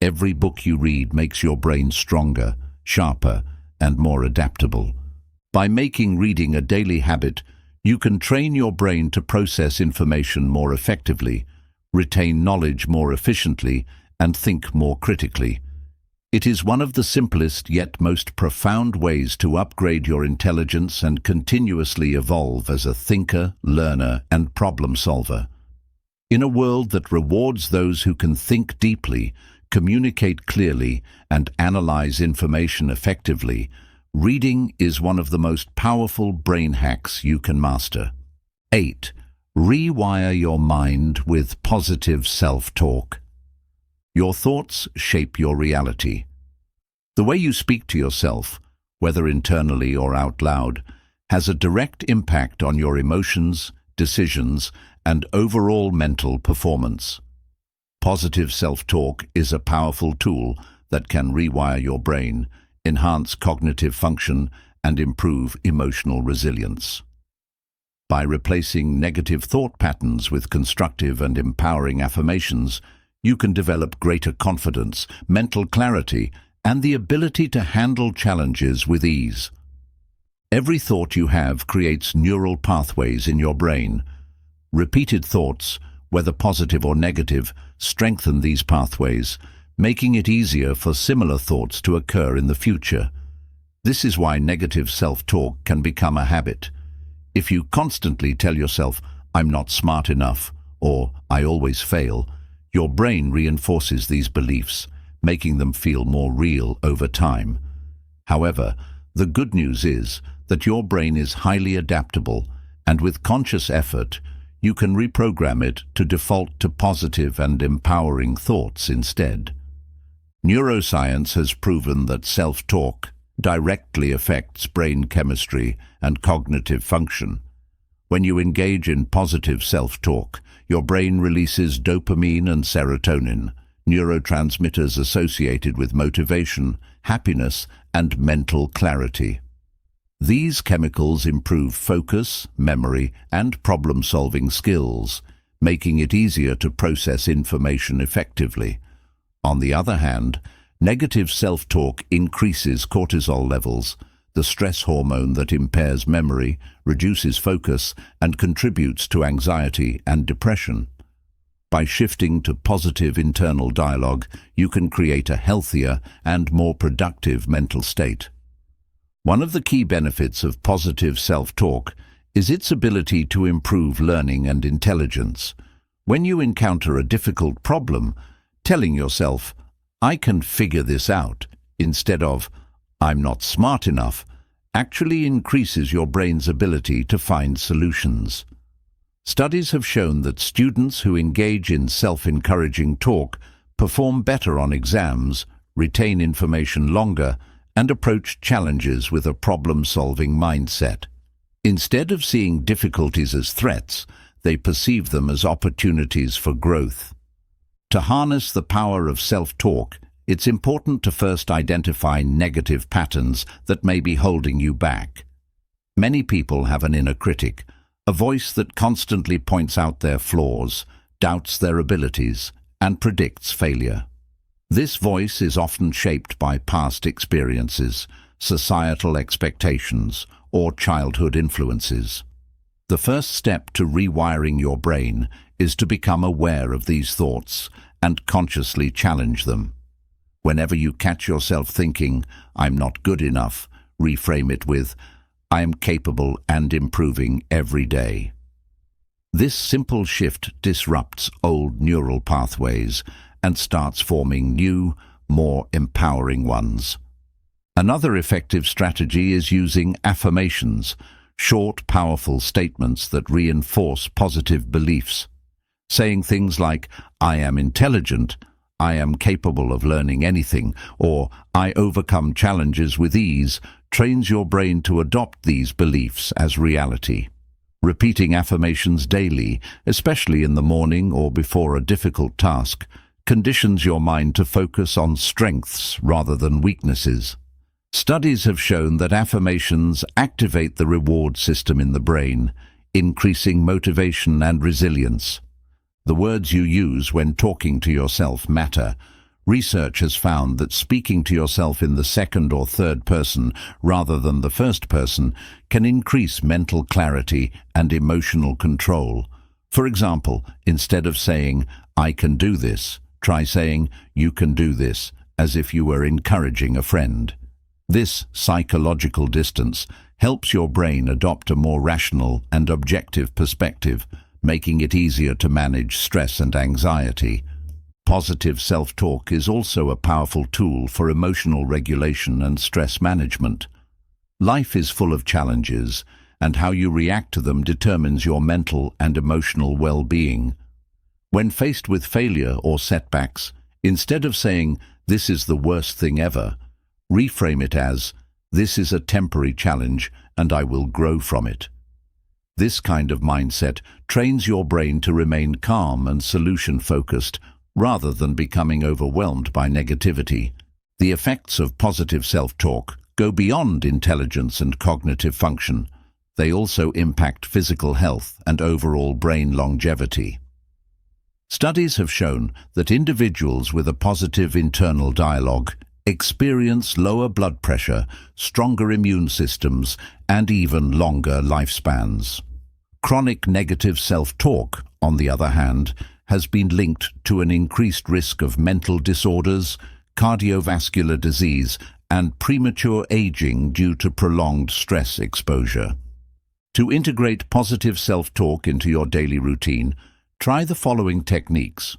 S1: every book you read makes your brain stronger, sharper, and more adaptable. By making reading a daily habit, you can train your brain to process information more effectively, retain knowledge more efficiently, and think more critically. It is one of the simplest yet most profound ways to upgrade your intelligence and continuously evolve as a thinker, learner, and problem solver. In a world that rewards those who can think deeply, communicate clearly, and analyze information effectively, Reading is one of the most powerful brain hacks you can master. 8. Rewire your mind with positive self-talk. Your thoughts shape your reality. The way you speak to yourself, whether internally or out loud, has a direct impact on your emotions, decisions, and overall mental performance. Positive self-talk is a powerful tool that can rewire your brain, enhance cognitive function, and improve emotional resilience. By replacing negative thought patterns with constructive and empowering affirmations, you can develop greater confidence, mental clarity, and the ability to handle challenges with ease. Every thought you have creates neural pathways in your brain. Repeated thoughts, whether positive or negative, strengthen these pathways, making it easier for similar thoughts to occur in the future. This is why negative self-talk can become a habit. If you constantly tell yourself, "I'm not smart enough," or "I always fail," your brain reinforces these beliefs, making them feel more real over time. However, the good news is that your brain is highly adaptable, and with conscious effort, you can reprogram it to default to positive and empowering thoughts instead. Neuroscience has proven that self-talk directly affects brain chemistry and cognitive function. When you engage in positive self-talk, your brain releases dopamine and serotonin, neurotransmitters associated with motivation, happiness, and mental clarity. These chemicals improve focus, memory, and problem-solving skills, making it easier to process information effectively. On the other hand, negative self-talk increases cortisol levels, the stress hormone that impairs memory, reduces focus, and contributes to anxiety and depression. By shifting to positive internal dialogue, you can create a healthier and more productive mental state. One of the key benefits of positive self-talk is its ability to improve learning and intelligence. When you encounter a difficult problem, telling yourself, "I can figure this out," instead of "I'm not smart enough," actually increases your brain's ability to find solutions. Studies have shown that students who engage in self-encouraging talk perform better on exams, retain information longer, and approach challenges with a problem-solving mindset. Instead of seeing difficulties as threats, they perceive them as opportunities for growth. To harness the power of self-talk, it's important to first identify negative patterns that may be holding you back. Many people have an inner critic, a voice that constantly points out their flaws, doubts their abilities, and predicts failure. This voice is often shaped by past experiences, societal expectations, or childhood influences. The first step to rewiring your brain is to become aware of these thoughts and consciously challenge them. Whenever you catch yourself thinking, "I'm not good enough," reframe it with, "I am capable and improving every day." This simple shift disrupts old neural pathways and starts forming new, more empowering ones. Another effective strategy is using affirmations, short, powerful statements that reinforce positive beliefs. Saying things like, "I am intelligent," "I am capable of learning anything," or "I overcome challenges with ease," trains your brain to adopt these beliefs as reality. Repeating affirmations daily, especially in the morning or before a difficult task, conditions your mind to focus on strengths rather than weaknesses. Studies have shown that affirmations activate the reward system in the brain, increasing motivation and resilience. The words you use when talking to yourself matter. Research has found that speaking to yourself in the second or third person rather than the first person can increase mental clarity and emotional control. For example, instead of saying, "I can do this," try saying, "You can do this," as if you were encouraging a friend. This psychological distance helps your brain adopt a more rational and objective perspective, making it easier to manage stress and anxiety. Positive self-talk is also a powerful tool for emotional regulation and stress management. Life is full of challenges, and how you react to them determines your mental and emotional well-being. When faced with failure or setbacks, instead of saying, "This is the worst thing ever," reframe it as, "This is a temporary challenge and I will grow from it." This kind of mindset trains your brain to remain calm and solution-focused rather than becoming overwhelmed by negativity. The effects of positive self-talk go beyond intelligence and cognitive function. They also impact physical health and overall brain longevity. Studies have shown that individuals with a positive internal dialogue experience lower blood pressure, stronger immune systems, and even longer lifespans. Chronic negative self-talk, on the other hand, has been linked to an increased risk of mental disorders, cardiovascular disease, and premature aging due to prolonged stress exposure. To integrate positive self-talk into your daily routine, try the following techniques.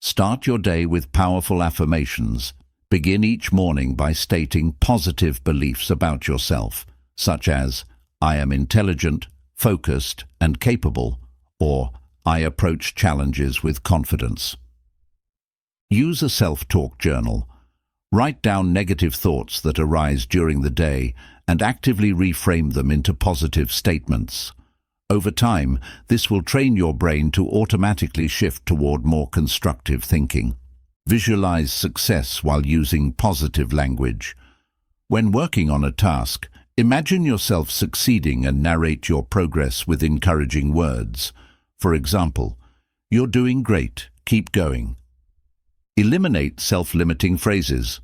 S1: Start your day with powerful affirmations. Begin each morning by stating positive beliefs about yourself, such as, "I am intelligent, focused, and capable," or "I approach challenges with confidence." Use a self-talk journal. Write down negative thoughts that arise during the day and actively reframe them into positive statements. Over time, this will train your brain to automatically shift toward more constructive thinking. Visualize success while using positive language. When working on a task, imagine yourself succeeding and narrate your progress with encouraging words. For example, "You're doing great, keep going." Eliminate self-limiting phrases.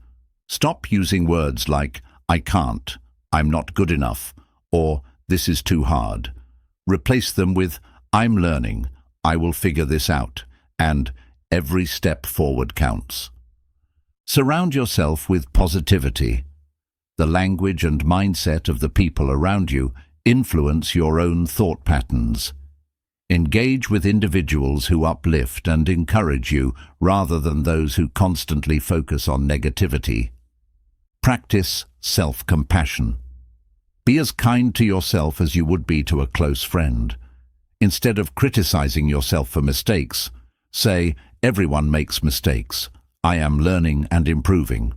S1: Stop using words like, "I can't," "I'm not good enough," or "This is too hard." Replace them with, "I'm learning," "I will figure this out," and "Every step forward counts." Surround yourself with positivity. The language and mindset of the people around you influence your own thought patterns. Engage with individuals who uplift and encourage you rather than those who constantly focus on negativity. Practice self-compassion. Be as kind to yourself as you would be to a close friend. Instead of criticizing yourself for mistakes, say, "Everyone makes mistakes. I am learning and improving."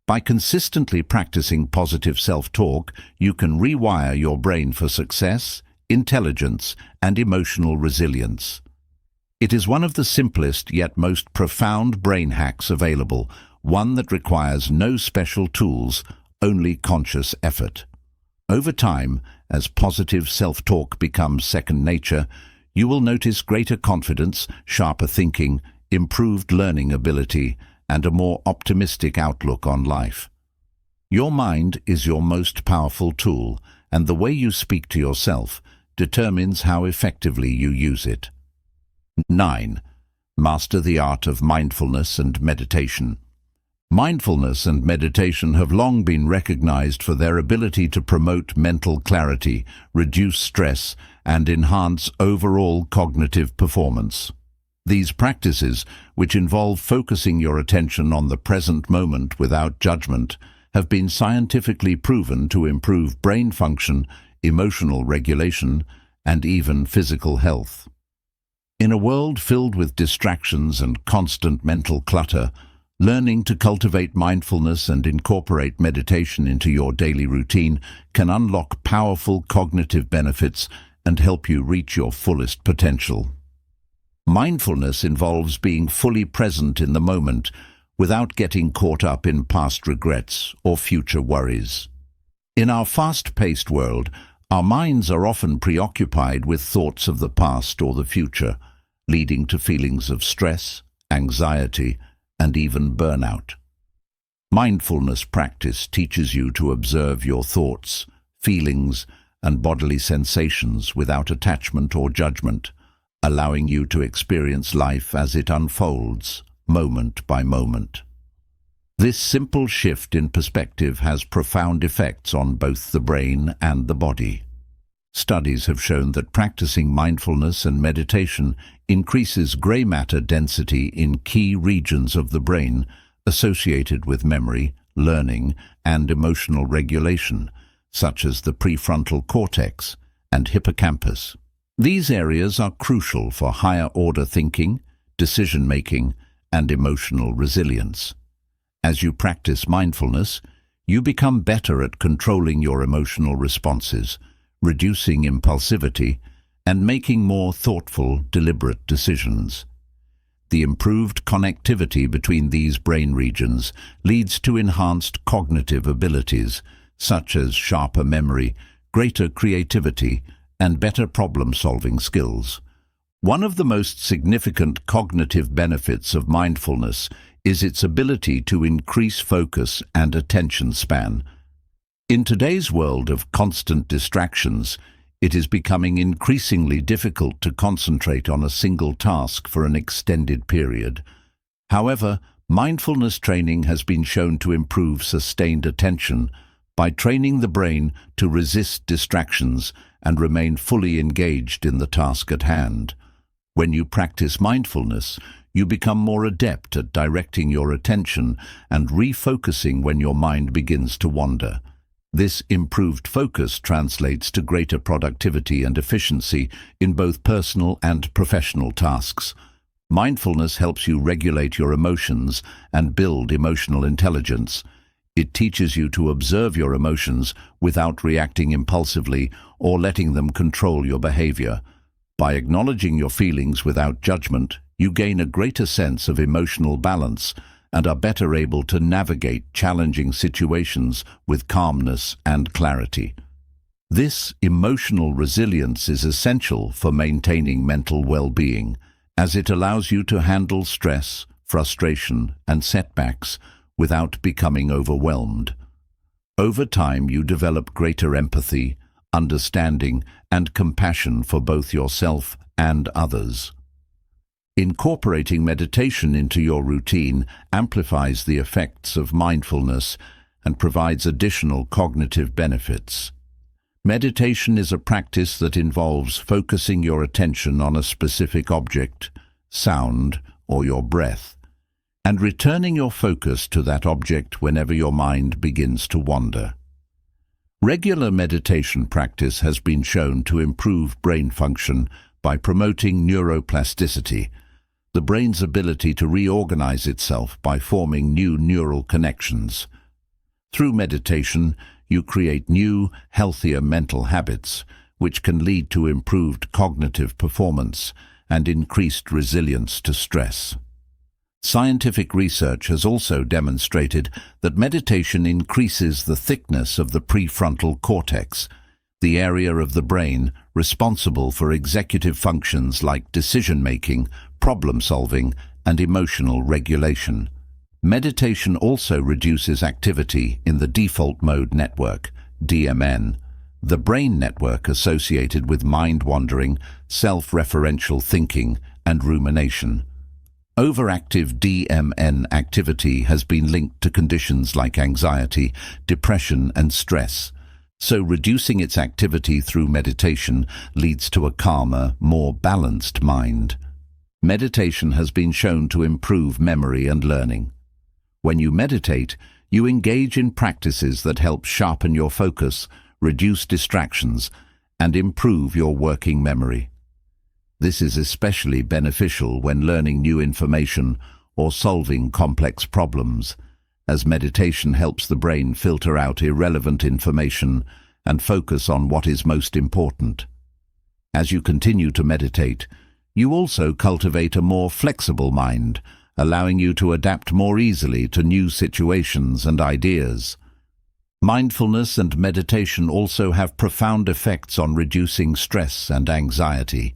S1: By consistently practicing positive self-talk, you can rewire your brain for success, intelligence, and emotional resilience. It is one of the simplest yet most profound brain hacks available, one that requires no special tools, only conscious effort. Over time, as positive self-talk becomes second nature, you will notice greater confidence, sharper thinking, improved learning ability, and a more optimistic outlook on life. Your mind is your most powerful tool, and the way you speak to yourself determines how effectively you use it. 9. Master the art of mindfulness and meditation. Mindfulness and meditation have long been recognized for their ability to promote mental clarity, reduce stress, and enhance overall cognitive performance. These practices, which involve focusing your attention on the present moment without judgment, have been scientifically proven to improve brain function, emotional regulation, and even physical health. In a world filled with distractions and constant mental clutter, learning to cultivate mindfulness and incorporate meditation into your daily routine can unlock powerful cognitive benefits and help you reach your fullest potential. Mindfulness involves being fully present in the moment without getting caught up in past regrets or future worries. In our fast-paced world, our minds are often preoccupied with thoughts of the past or the future, leading to feelings of stress, anxiety, and even burnout. Mindfulness practice teaches you to observe your thoughts, feelings, and bodily sensations without attachment or judgment, allowing you to experience life as it unfolds, moment by moment. This simple shift in perspective has profound effects on both the brain and the body. Studies have shown that practicing mindfulness and meditation increases gray matter density in key regions of the brain associated with memory, learning, and emotional regulation, such as the prefrontal cortex and hippocampus. These areas are crucial for higher-order thinking, decision-making, and emotional resilience. As you practice mindfulness, you become better at controlling your emotional responses, reducing impulsivity, and making more thoughtful, deliberate decisions. The improved connectivity between these brain regions leads to enhanced cognitive abilities, such as sharper memory, greater creativity, and better problem-solving skills. One of the most significant cognitive benefits of mindfulness is its ability to increase focus and attention span. In today's world of constant distractions, it is becoming increasingly difficult to concentrate on a single task for an extended period. However, mindfulness training has been shown to improve sustained attention by training the brain to resist distractions and remain fully engaged in the task at hand. When you practice mindfulness, you become more adept at directing your attention and refocusing when your mind begins to wander. This improved focus translates to greater productivity and efficiency in both personal and professional tasks. Mindfulness helps you regulate your emotions and build emotional intelligence. It teaches you to observe your emotions without reacting impulsively or letting them control your behavior. By acknowledging your feelings without judgment, you gain a greater sense of emotional balance and are better able to navigate challenging situations with calmness and clarity. This emotional resilience is essential for maintaining mental well-being, as it allows you to handle stress, frustration, and setbacks without becoming overwhelmed. Over time, you develop greater empathy, understanding, and compassion for both yourself and others. Incorporating meditation into your routine amplifies the effects of mindfulness and provides additional cognitive benefits. Meditation is a practice that involves focusing your attention on a specific object, sound, or your breath, and returning your focus to that object whenever your mind begins to wander. Regular meditation practice has been shown to improve brain function by promoting neuroplasticity, the brain's ability to reorganize itself by forming new neural connections. Through meditation, you create new, healthier mental habits, which can lead to improved cognitive performance and increased resilience to stress. Scientific research has also demonstrated that meditation increases the thickness of the prefrontal cortex, the area of the brain responsible for executive functions like decision-making, problem-solving, and emotional regulation. Meditation also reduces activity in the default mode network, DMN, the brain network associated with mind-wandering, self-referential thinking, and rumination. Overactive DMN activity has been linked to conditions like anxiety, depression, and stress, so reducing its activity through meditation leads to a calmer, more balanced mind. Meditation has been shown to improve memory and learning. When you meditate, you engage in practices that help sharpen your focus, reduce distractions, and improve your working memory. This is especially beneficial when learning new information or solving complex problems, as meditation helps the brain filter out irrelevant information and focus on what is most important. As you continue to meditate, you also cultivate a more flexible mind, allowing you to adapt more easily to new situations and ideas. Mindfulness and meditation also have profound effects on reducing stress and anxiety.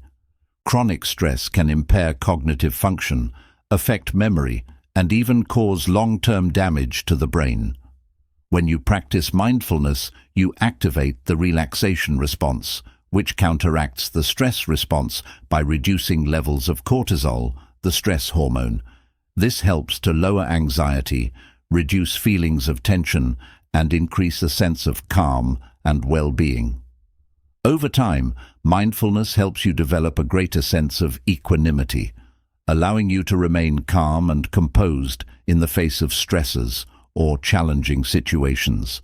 S1: Chronic stress can impair cognitive function, affect memory, and even cause long-term damage to the brain. When you practice mindfulness, you activate the relaxation response, which counteracts the stress response by reducing levels of cortisol, the stress hormone. This helps to lower anxiety, reduce feelings of tension, and increase a sense of calm and well-being. Over time, mindfulness helps you develop a greater sense of equanimity, allowing you to remain calm and composed in the face of stresses or challenging situations.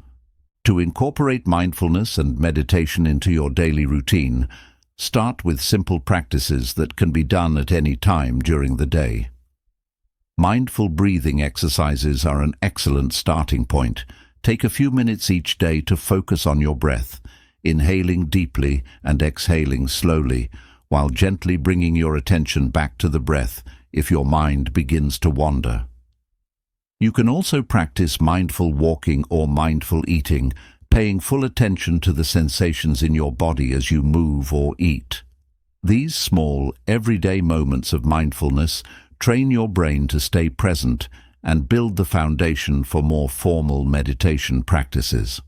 S1: To incorporate mindfulness and meditation into your daily routine, start with simple practices that can be done at any time during the day. Mindful breathing exercises are an excellent starting point. Take a few minutes each day to focus on your breath, inhaling deeply and exhaling slowly, while gently bringing your attention back to the breath if your mind begins to wander. You can also practice mindful walking or mindful eating, paying full attention to the sensations in your body as you move or eat. These small, everyday moments of mindfulness train your brain to stay present and build the foundation for more formal meditation practices.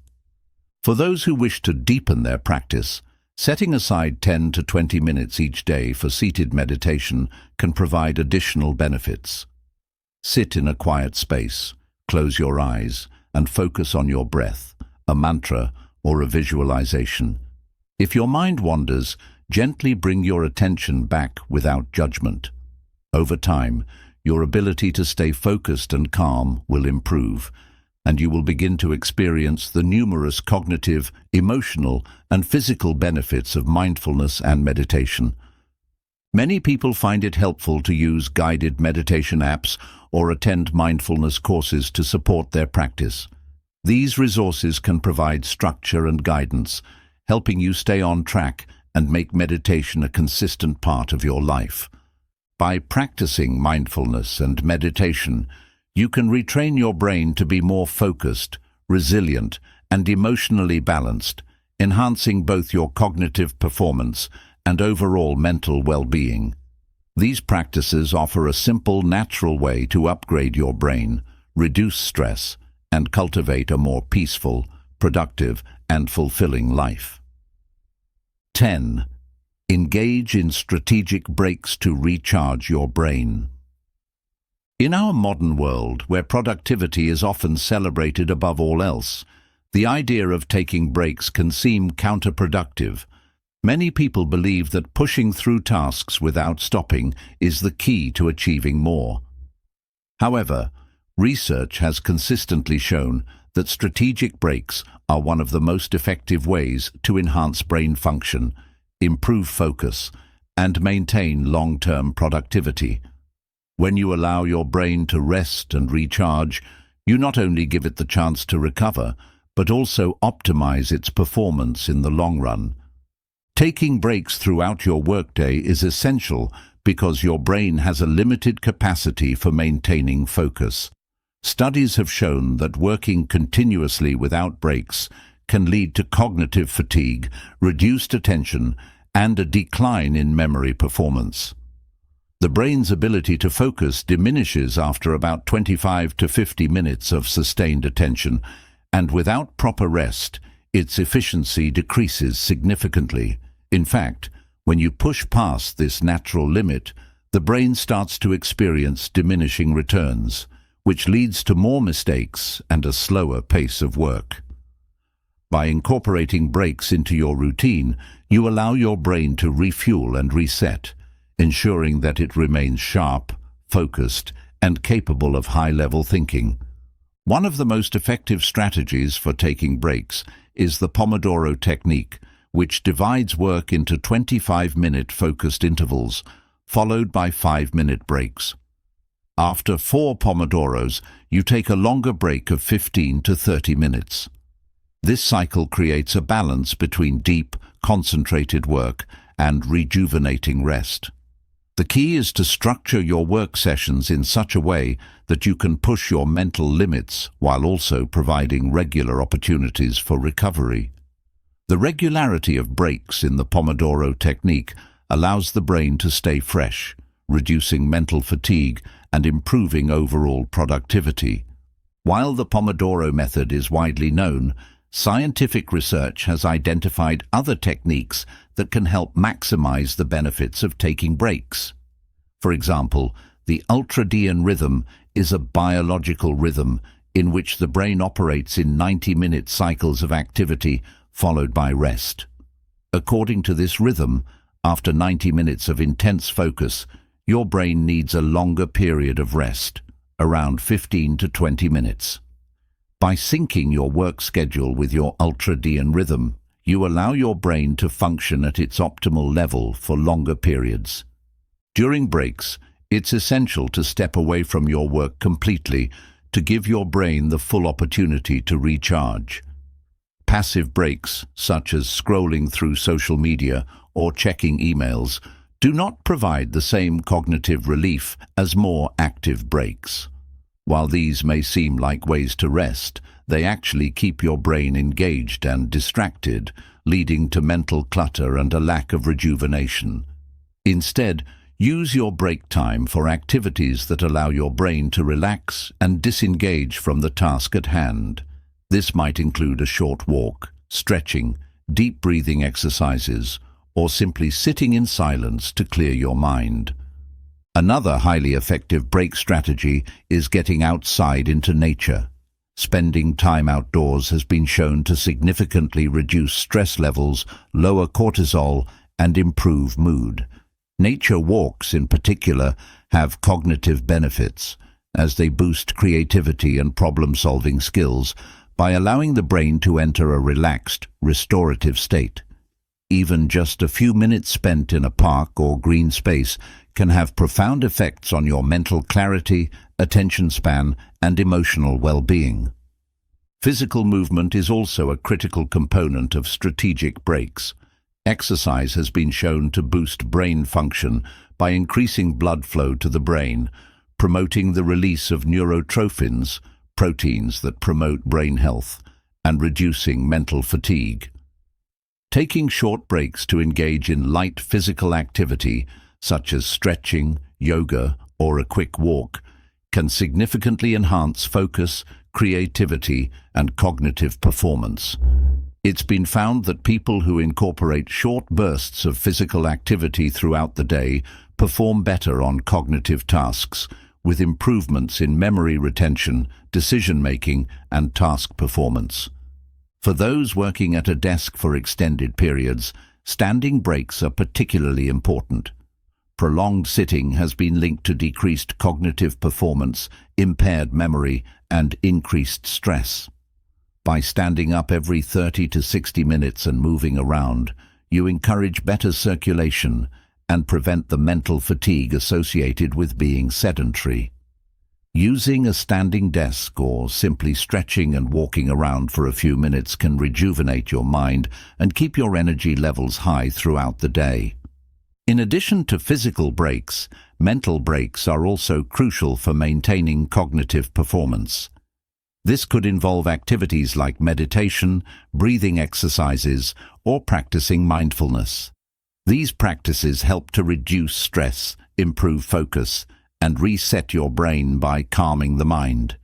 S1: For those who wish to deepen their practice, setting aside 10 to 20 minutes each day for seated meditation can provide additional benefits. Sit in a quiet space, close your eyes, and focus on your breath, a mantra, or a visualization. If your mind wanders, gently bring your attention back without judgment. Over time, your ability to stay focused and calm will improve, and you will begin to experience the numerous cognitive, emotional, and physical benefits of mindfulness and meditation. Many people find it helpful to use guided meditation apps or attend mindfulness courses to support their practice. These resources can provide structure and guidance, helping you stay on track and make meditation a consistent part of your life. By practicing mindfulness and meditation, you can retrain your brain to be more focused, resilient, and emotionally balanced, enhancing both your cognitive performance and overall mental well-being. These practices offer a simple, natural way to upgrade your brain, reduce stress, and cultivate a more peaceful, productive, and fulfilling life. 10. Engage in strategic breaks to recharge your brain. In our modern world, where productivity is often celebrated above all else, the idea of taking breaks can seem counterproductive. Many people believe that pushing through tasks without stopping is the key to achieving more. However, research has consistently shown that strategic breaks are one of the most effective ways to enhance brain function, improve focus, and maintain long-term productivity. When you allow your brain to rest and recharge, you not only give it the chance to recover, but also optimize its performance in the long run. Taking breaks throughout your workday is essential because your brain has a limited capacity for maintaining focus. Studies have shown that working continuously without breaks can lead to cognitive fatigue, reduced attention, and a decline in memory performance. The brain's ability to focus diminishes after about 25 to 50 minutes of sustained attention, and without proper rest, its efficiency decreases significantly. In fact, when you push past this natural limit, the brain starts to experience diminishing returns, which leads to more mistakes and a slower pace of work. By incorporating breaks into your routine, you allow your brain to refuel and reset, ensuring that it remains sharp, focused, and capable of high-level thinking. One of the most effective strategies for taking breaks is the Pomodoro technique, which divides work into 25-minute focused intervals, followed by 5-minute breaks. After 4 Pomodoros, you take a longer break of 15 to 30 minutes. This cycle creates a balance between deep, concentrated work and rejuvenating rest. The key is to structure your work sessions in such a way that you can push your mental limits while also providing regular opportunities for recovery. The regularity of breaks in the Pomodoro technique allows the brain to stay fresh, reducing mental fatigue and improving overall productivity. While the Pomodoro method is widely known, scientific research has identified other techniques that can help maximize the benefits of taking breaks. For example, the ultradian rhythm is a biological rhythm in which the brain operates in 90-minute cycles of activity followed by rest. According to this rhythm, after 90 minutes of intense focus, your brain needs a longer period of rest, around 15 to 20 minutes. By syncing your work schedule with your ultradian rhythm, you allow your brain to function at its optimal level for longer periods. During breaks, it's essential to step away from your work completely to give your brain the full opportunity to recharge. Passive breaks, such as scrolling through social media or checking emails, do not provide the same cognitive relief as more active breaks. While these may seem like ways to rest, they actually keep your brain engaged and distracted, leading to mental clutter and a lack of rejuvenation. Instead, use your break time for activities that allow your brain to relax and disengage from the task at hand. This might include a short walk, stretching, deep breathing exercises, or simply sitting in silence to clear your mind. Another highly effective break strategy is getting outside into nature. Spending time outdoors has been shown to significantly reduce stress levels, lower cortisol, and improve mood. Nature walks, in particular, have cognitive benefits, as they boost creativity and problem-solving skills by allowing the brain to enter a relaxed, restorative state. Even just a few minutes spent in a park or green space can have profound effects on your mental clarity, attention span, and emotional well-being. Physical movement is also a critical component of strategic breaks. Exercise has been shown to boost brain function by increasing blood flow to the brain, promoting the release of neurotrophins, proteins that promote brain health, and reducing mental fatigue. Taking short breaks to engage in light physical activity, such as stretching, yoga, or a quick walk, can significantly enhance focus, creativity, and cognitive performance. It's been found that people who incorporate short bursts of physical activity throughout the day perform better on cognitive tasks, with improvements in memory retention, decision-making, and task performance. For those working at a desk for extended periods, standing breaks are particularly important. Prolonged sitting has been linked to decreased cognitive performance, impaired memory, and increased stress. By standing up every 30 to 60 minutes and moving around, you encourage better circulation and prevent the mental fatigue associated with being sedentary. Using a standing desk or simply stretching and walking around for a few minutes can rejuvenate your mind and keep your energy levels high throughout the day. In addition to physical breaks, mental breaks are also crucial for maintaining cognitive performance. This could involve activities like meditation, breathing exercises, or practicing mindfulness. These practices help to reduce stress, improve focus, and reset your brain by calming the mind.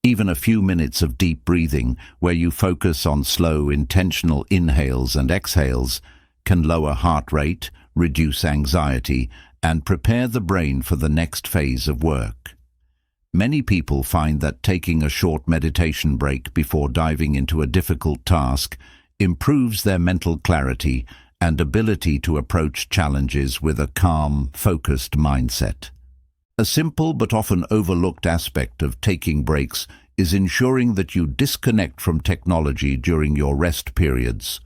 S1: Even a few minutes of deep breathing, where you focus on slow, intentional inhales and exhales, can lower heart rate, reduce anxiety, and prepare the brain for the next phase of work. Many people find that taking a short meditation break before diving into a difficult task improves their mental clarity and ability to approach challenges with a calm, focused mindset. A simple but often overlooked aspect of taking breaks is ensuring that you disconnect from technology during your rest periods.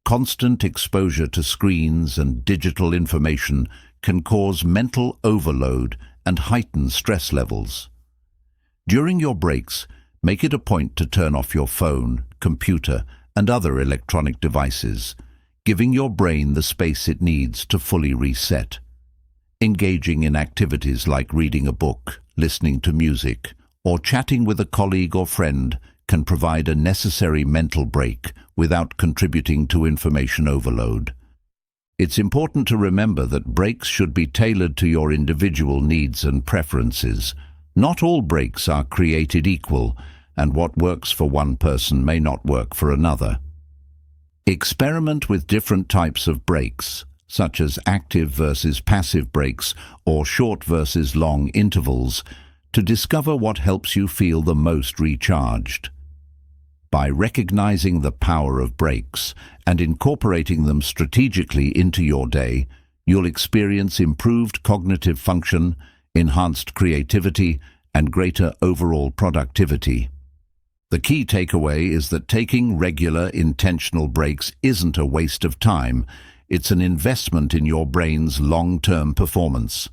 S1: Constant exposure to screens and digital information can cause mental overload and heighten stress levels. During your breaks, make it a point to turn off your phone, computer, and other electronic devices, giving your brain the space it needs to fully reset. Engaging in activities like reading a book, listening to music, or chatting with a colleague or friend can provide a necessary mental break without contributing to information overload. It's important to remember that breaks should be tailored to your individual needs and preferences. Not all breaks are created equal, and what works for one person may not work for another. Experiment with different types of breaks, such as active versus passive breaks or short versus long intervals, to discover what helps you feel the most recharged. By recognizing the power of breaks and incorporating them strategically into your day, you'll experience improved cognitive function, enhanced creativity, and greater overall productivity. The key takeaway is that taking regular, intentional breaks isn't a waste of time. It's an investment in your brain's long-term performance.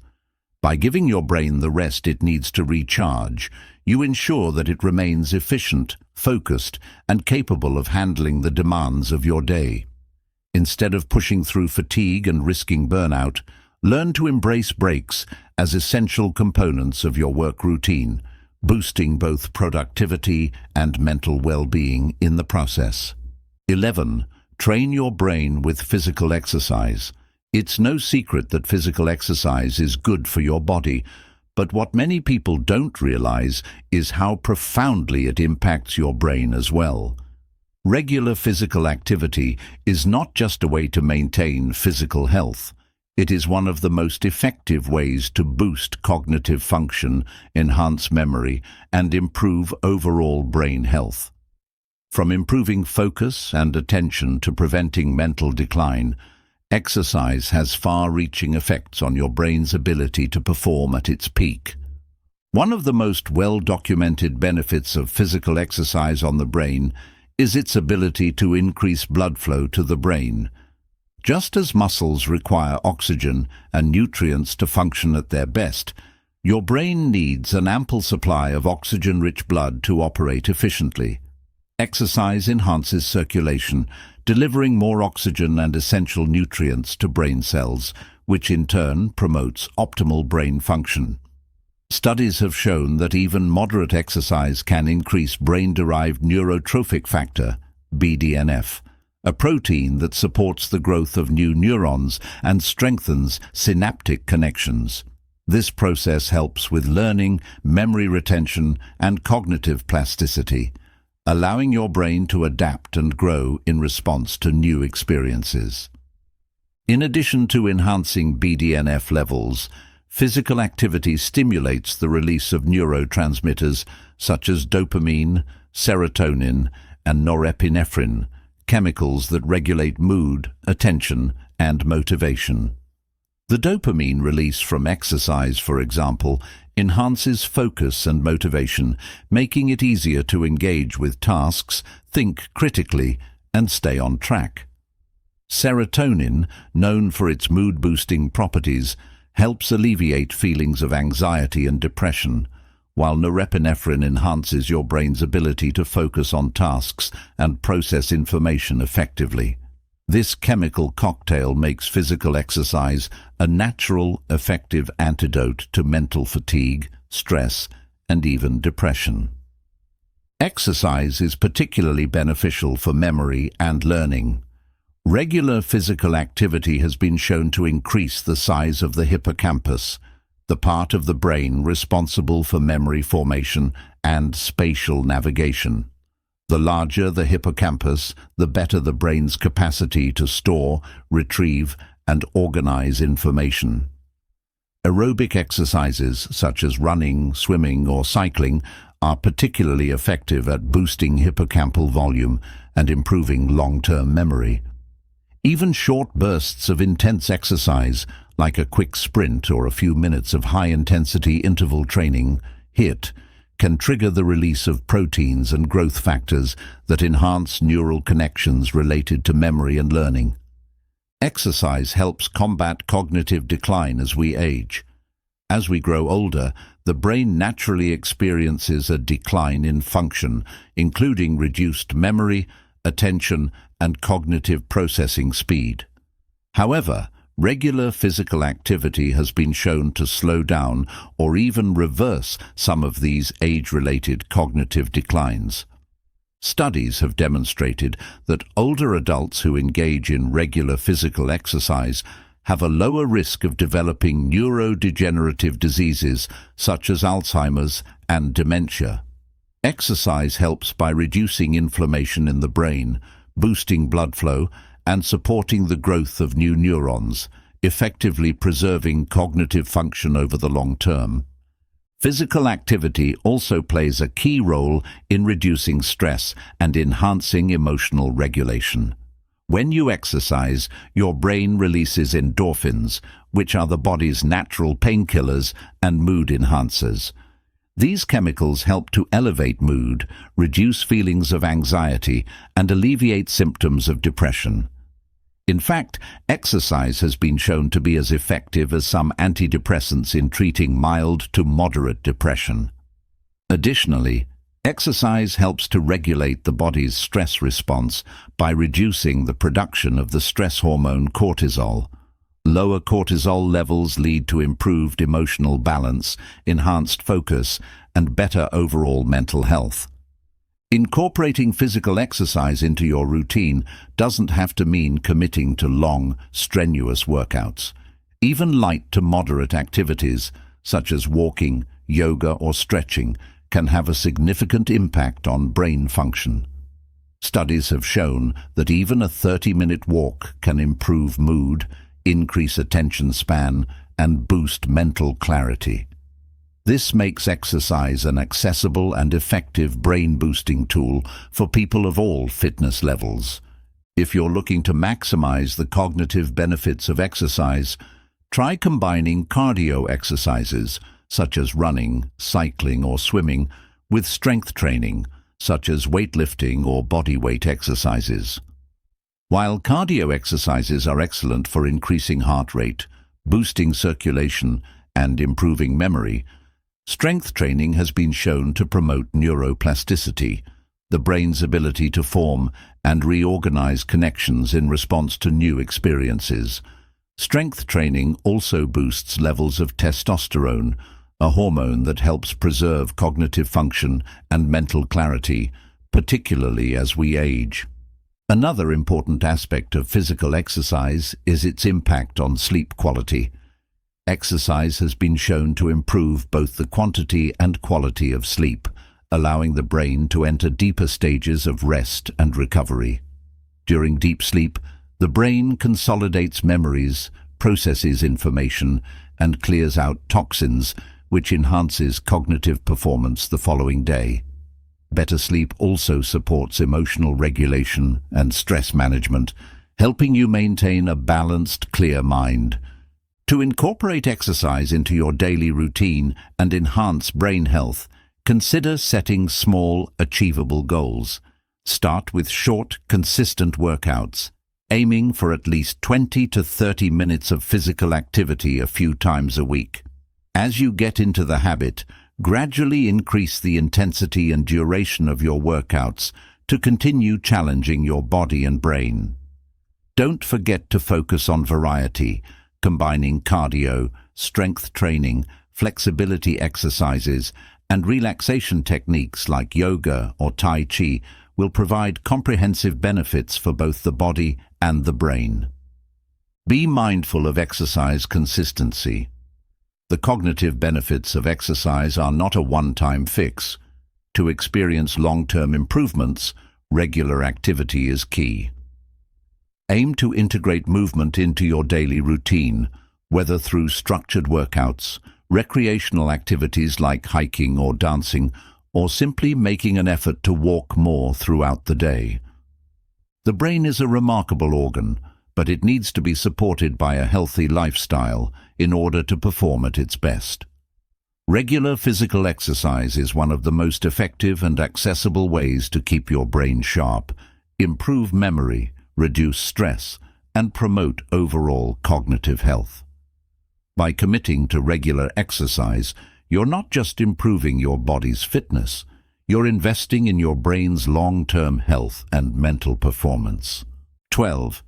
S1: By giving your brain the rest it needs to recharge, you ensure that it remains efficient, focused, and capable of handling the demands of your day. Instead of pushing through fatigue and risking burnout, learn to embrace breaks as essential components of your work routine, boosting both productivity and mental well-being in the process. 11. Train your brain with physical exercise. It's no secret that physical exercise is good for your body, but what many people don't realize is how profoundly it impacts your brain as well. Regular physical activity is not just a way to maintain physical health. It is one of the most effective ways to boost cognitive function, enhance memory, and improve overall brain health. From improving focus and attention to preventing mental decline, exercise has far-reaching effects on your brain's ability to perform at its peak. One of the most well-documented benefits of physical exercise on the brain is its ability to increase blood flow to the brain. Just as muscles require oxygen and nutrients to function at their best, your brain needs an ample supply of oxygen-rich blood to operate efficiently. Exercise enhances circulation, delivering more oxygen and essential nutrients to brain cells, which in turn promotes optimal brain function. Studies have shown that even moderate exercise can increase brain-derived neurotrophic factor, BDNF, a protein that supports the growth of new neurons and strengthens synaptic connections. This process helps with learning, memory retention, and cognitive plasticity, allowing your brain to adapt and grow in response to new experiences. In addition to enhancing BDNF levels, physical activity stimulates the release of neurotransmitters such as dopamine, serotonin, and norepinephrine, chemicals that regulate mood, attention, and motivation. The dopamine release from exercise, for example, enhances focus and motivation, making it easier to engage with tasks, think critically, and stay on track. Serotonin, known for its mood-boosting properties, helps alleviate feelings of anxiety and depression, while norepinephrine enhances your brain's ability to focus on tasks and process information effectively. This chemical cocktail makes physical exercise a natural, effective antidote to mental fatigue, stress, and even depression. Exercise is particularly beneficial for memory and learning. Regular physical activity has been shown to increase the size of the hippocampus, the part of the brain responsible for memory formation and spatial navigation. The larger the hippocampus, the better the brain's capacity to store, retrieve, and organize information. Aerobic exercises such as running, swimming, or cycling are particularly effective at boosting hippocampal volume and improving long-term memory. Even short bursts of intense exercise, like a quick sprint or a few minutes of high-intensity interval training, HIIT, can trigger the release of proteins and growth factors that enhance neural connections related to memory and learning. Exercise helps combat cognitive decline as we age. As we grow older, the brain naturally experiences a decline in function, including reduced memory, attention, and cognitive processing speed. However, regular physical activity has been shown to slow down or even reverse some of these age-related cognitive declines. Studies have demonstrated that older adults who engage in regular physical exercise have a lower risk of developing neurodegenerative diseases such as Alzheimer's and dementia. Exercise helps by reducing inflammation in the brain, boosting blood flow, and supporting the growth of new neurons, effectively preserving cognitive function over the long term. Physical activity also plays a key role in reducing stress and enhancing emotional regulation. When you exercise, your brain releases endorphins, which are the body's natural painkillers and mood enhancers. These chemicals help to elevate mood, reduce feelings of anxiety, and alleviate symptoms of depression. In fact, exercise has been shown to be as effective as some antidepressants in treating mild to moderate depression. Additionally, exercise helps to regulate the body's stress response by reducing the production of the stress hormone cortisol. Lower cortisol levels lead to improved emotional balance, enhanced focus, and better overall mental health. Incorporating physical exercise into your routine doesn't have to mean committing to long, strenuous workouts. Even light to moderate activities, such as walking, yoga, or stretching, can have a significant impact on brain function. Studies have shown that even a 30-minute walk can improve mood, increase attention span, and boost mental clarity. This makes exercise an accessible and effective brain-boosting tool for people of all fitness levels. If you're looking to maximize the cognitive benefits of exercise, try combining cardio exercises, such as running, cycling, or swimming, with strength training, such as weightlifting or body weight exercises. While cardio exercises are excellent for increasing heart rate, boosting circulation, and improving memory, strength training has been shown to promote neuroplasticity, the brain's ability to form and reorganize connections in response to new experiences. Strength training also boosts levels of testosterone, a hormone that helps preserve cognitive function and mental clarity, particularly as we age. Another important aspect of physical exercise is its impact on sleep quality. Exercise has been shown to improve both the quantity and quality of sleep, allowing the brain to enter deeper stages of rest and recovery. During deep sleep, the brain consolidates memories, processes information, and clears out toxins, which enhances cognitive performance the following day. Better sleep also supports emotional regulation and stress management, helping you maintain a balanced, clear mind. To incorporate exercise into your daily routine and enhance brain health, consider setting small, achievable goals. Start with short, consistent workouts, aiming for at least 20 to 30 minutes of physical activity a few times a week. As you get into the habit, gradually increase the intensity and duration of your workouts to continue challenging your body and brain. Don't forget to focus on variety, combining cardio, strength training, flexibility exercises, and relaxation techniques like yoga or Tai Chi will provide comprehensive benefits for both the body and the brain. Be mindful of exercise consistency. The cognitive benefits of exercise are not a one-time fix. To experience long-term improvements, regular activity is key. Aim to integrate movement into your daily routine, whether through structured workouts, recreational activities like hiking or dancing, or simply making an effort to walk more throughout the day. The brain is a remarkable organ, but it needs to be supported by a healthy lifestyle in order to perform at its best. Regular physical exercise is one of the most effective and accessible ways to keep your brain sharp, improve memory, reduce stress, and promote overall cognitive health. By committing to regular exercise, you're not just improving your body's fitness, you're investing in your brain's long-term health and mental performance. 12.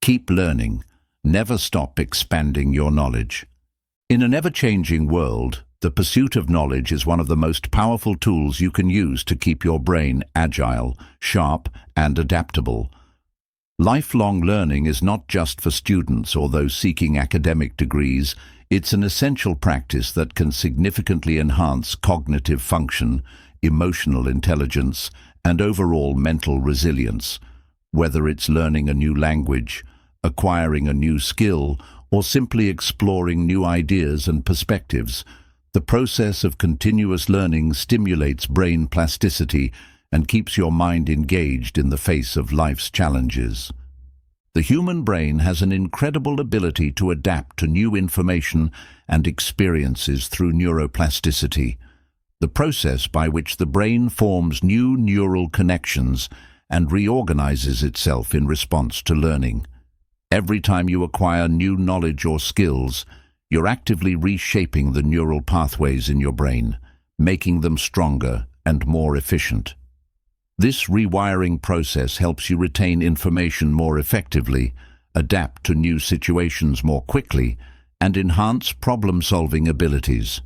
S1: Keep learning. Never stop expanding your knowledge. In an ever-changing world, the pursuit of knowledge is one of the most powerful tools you can use to keep your brain agile, sharp, and adaptable. Lifelong learning is not just for students or those seeking academic degrees. It's an essential practice that can significantly enhance cognitive function, emotional intelligence, and overall mental resilience. Whether it's learning a new language, acquiring a new skill, or simply exploring new ideas and perspectives, the process of continuous learning stimulates brain plasticity and keeps your mind engaged in the face of life's challenges. The human brain has an incredible ability to adapt to new information and experiences through neuroplasticity. the process by which the brain forms new neural connections and reorganizes itself in response to learning. Every time you acquire new knowledge or skills, you're actively reshaping the neural pathways in your brain, making them stronger and more efficient. This rewiring process helps you retain information more effectively, adapt to new situations more quickly, and enhance problem-solving abilities.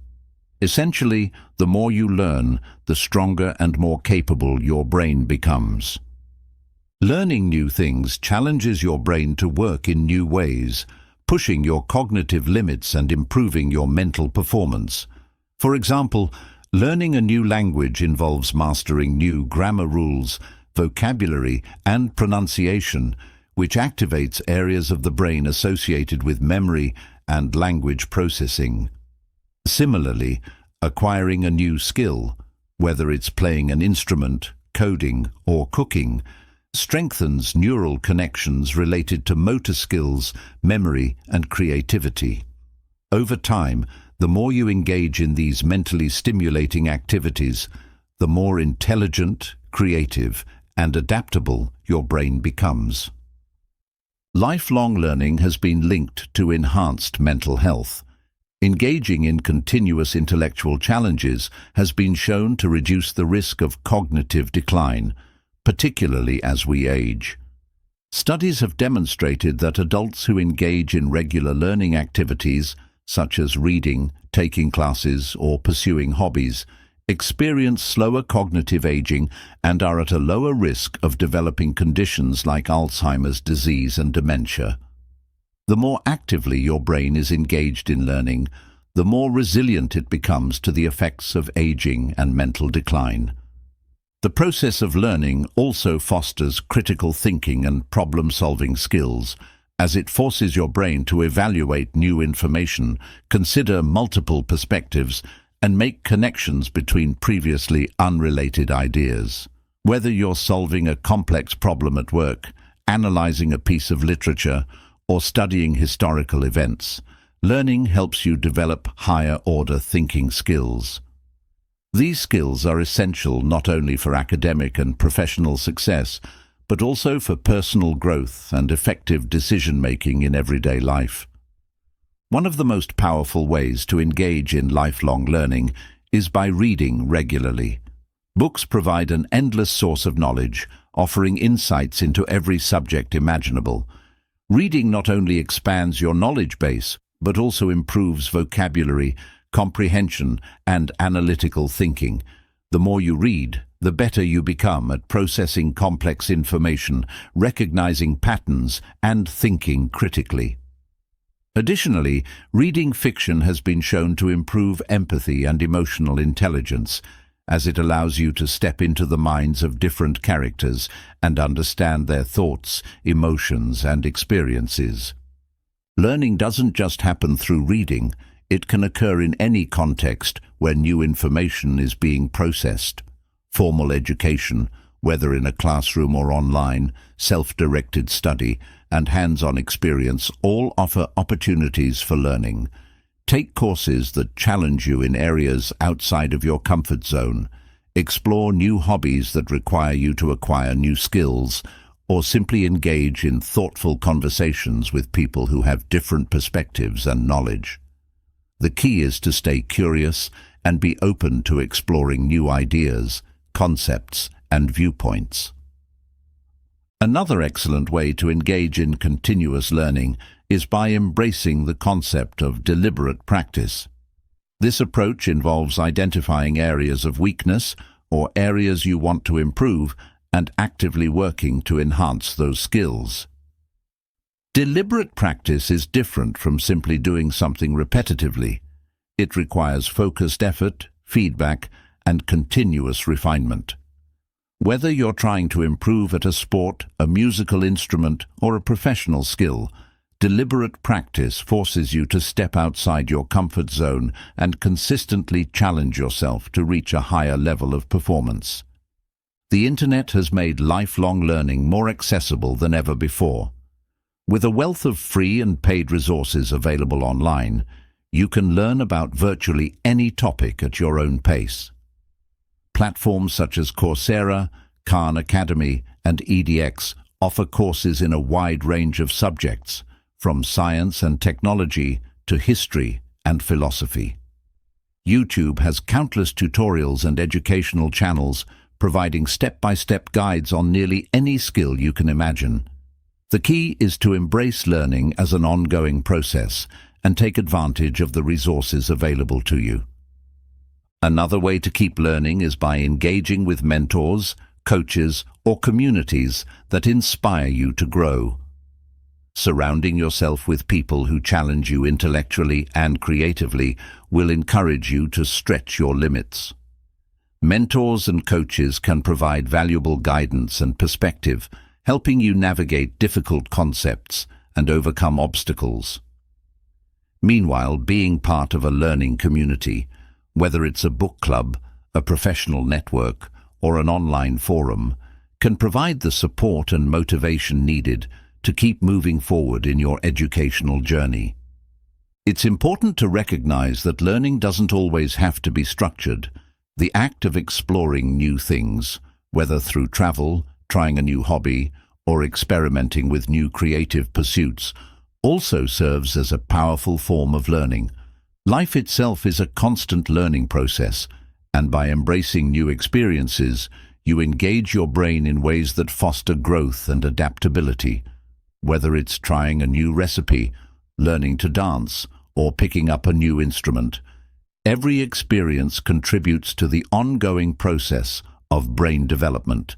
S1: Essentially, the more you learn, the stronger and more capable your brain becomes. Learning new things challenges your brain to work in new ways, pushing your cognitive limits and improving your mental performance. For example, learning a new language involves mastering new grammar rules, vocabulary, and pronunciation, which activates areas of the brain associated with memory and language processing. Similarly, acquiring a new skill, whether it's playing an instrument, coding, or cooking, strengthens neural connections related to motor skills, memory, and creativity. Over time, the more you engage in these mentally stimulating activities, the more intelligent, creative, and adaptable your brain becomes. Lifelong learning has been linked to enhanced mental health. Engaging in continuous intellectual challenges has been shown to reduce the risk of cognitive decline, particularly as we age. Studies have demonstrated that adults who engage in regular learning activities, such as reading, taking classes, or pursuing hobbies, experience slower cognitive aging and are at a lower risk of developing conditions like Alzheimer's disease and dementia. The more actively your brain is engaged in learning, the more resilient it becomes to the effects of aging and mental decline. The process of learning also fosters critical thinking and problem-solving skills, as it forces your brain to evaluate new information, consider multiple perspectives, and make connections between previously unrelated ideas. Whether you're solving a complex problem at work, analyzing a piece of literature, or studying historical events, learning helps you develop higher-order thinking skills. These skills are essential not only for academic and professional success, but also for personal growth and effective decision-making in everyday life. One of the most powerful ways to engage in lifelong learning is by reading regularly. Books provide an endless source of knowledge, offering insights into every subject imaginable. Reading not only expands your knowledge base, but also improves vocabulary, comprehension, and analytical thinking. The more you read, the better you become at processing complex information, recognizing patterns, and thinking critically. Additionally, reading fiction has been shown to improve empathy and emotional intelligence, as it allows you to step into the minds of different characters and understand their thoughts, emotions, and experiences. Learning doesn't just happen through reading, it can occur in any context where new information is being processed. Formal education, whether in a classroom or online, self-directed study, and hands-on experience all offer opportunities for learning. Take courses that challenge you in areas outside of your comfort zone. Explore new hobbies that require you to acquire new skills, or simply engage in thoughtful conversations with people who have different perspectives and knowledge. The key is to stay curious and be open to exploring new ideas, concepts, and viewpoints. Another excellent way to engage in continuous learning is by embracing the concept of deliberate practice. This approach involves identifying areas of weakness or areas you want to improve and actively working to enhance those skills. Deliberate practice is different from simply doing something repetitively. It requires focused effort, feedback, and continuous refinement. Whether you're trying to improve at a sport, a musical instrument, or a professional skill, deliberate practice forces you to step outside your comfort zone and consistently challenge yourself to reach a higher level of performance. The Internet has made lifelong learning more accessible than ever before. With a wealth of free and paid resources available online, you can learn about virtually any topic at your own pace. Platforms such as Coursera, Khan Academy, and EDX offer courses in a wide range of subjects, from science and technology to history and philosophy. YouTube has countless tutorials and educational channels providing step-by-step guides on nearly any skill you can imagine. The key is to embrace learning as an ongoing process and take advantage of the resources available to you. Another way to keep learning is by engaging with mentors, coaches, or communities that inspire you to grow. Surrounding yourself with people who challenge you intellectually and creatively will encourage you to stretch your limits. Mentors and coaches can provide valuable guidance and perspective, helping you navigate difficult concepts and overcome obstacles. Meanwhile, being part of a learning community, whether it's a book club, a professional network, or an online forum, can provide the support and motivation needed to keep moving forward in your educational journey. It's important to recognize that learning doesn't always have to be structured. The act of exploring new things, whether through travel, trying a new hobby, or experimenting with new creative pursuits, also serves as a powerful form of learning. Life itself is a constant learning process, and by embracing new experiences, you engage your brain in ways that foster growth and adaptability. Whether it's trying a new recipe, learning to dance, or picking up a new instrument, every experience contributes to the ongoing process of brain development.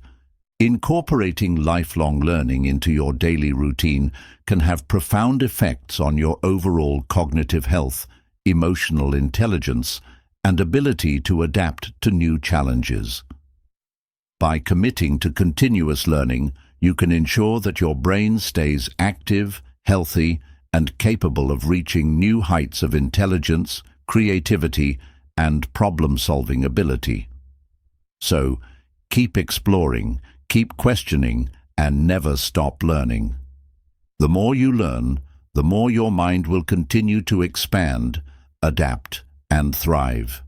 S1: Incorporating lifelong learning into your daily routine can have profound effects on your overall cognitive health, emotional intelligence, and ability to adapt to new challenges. By committing to continuous learning, you can ensure that your brain stays active, healthy, and capable of reaching new heights of intelligence, creativity, and problem-solving ability. So, keep exploring, keep questioning, and never stop learning. The more you learn, the more your mind will continue to expand, adapt, and thrive.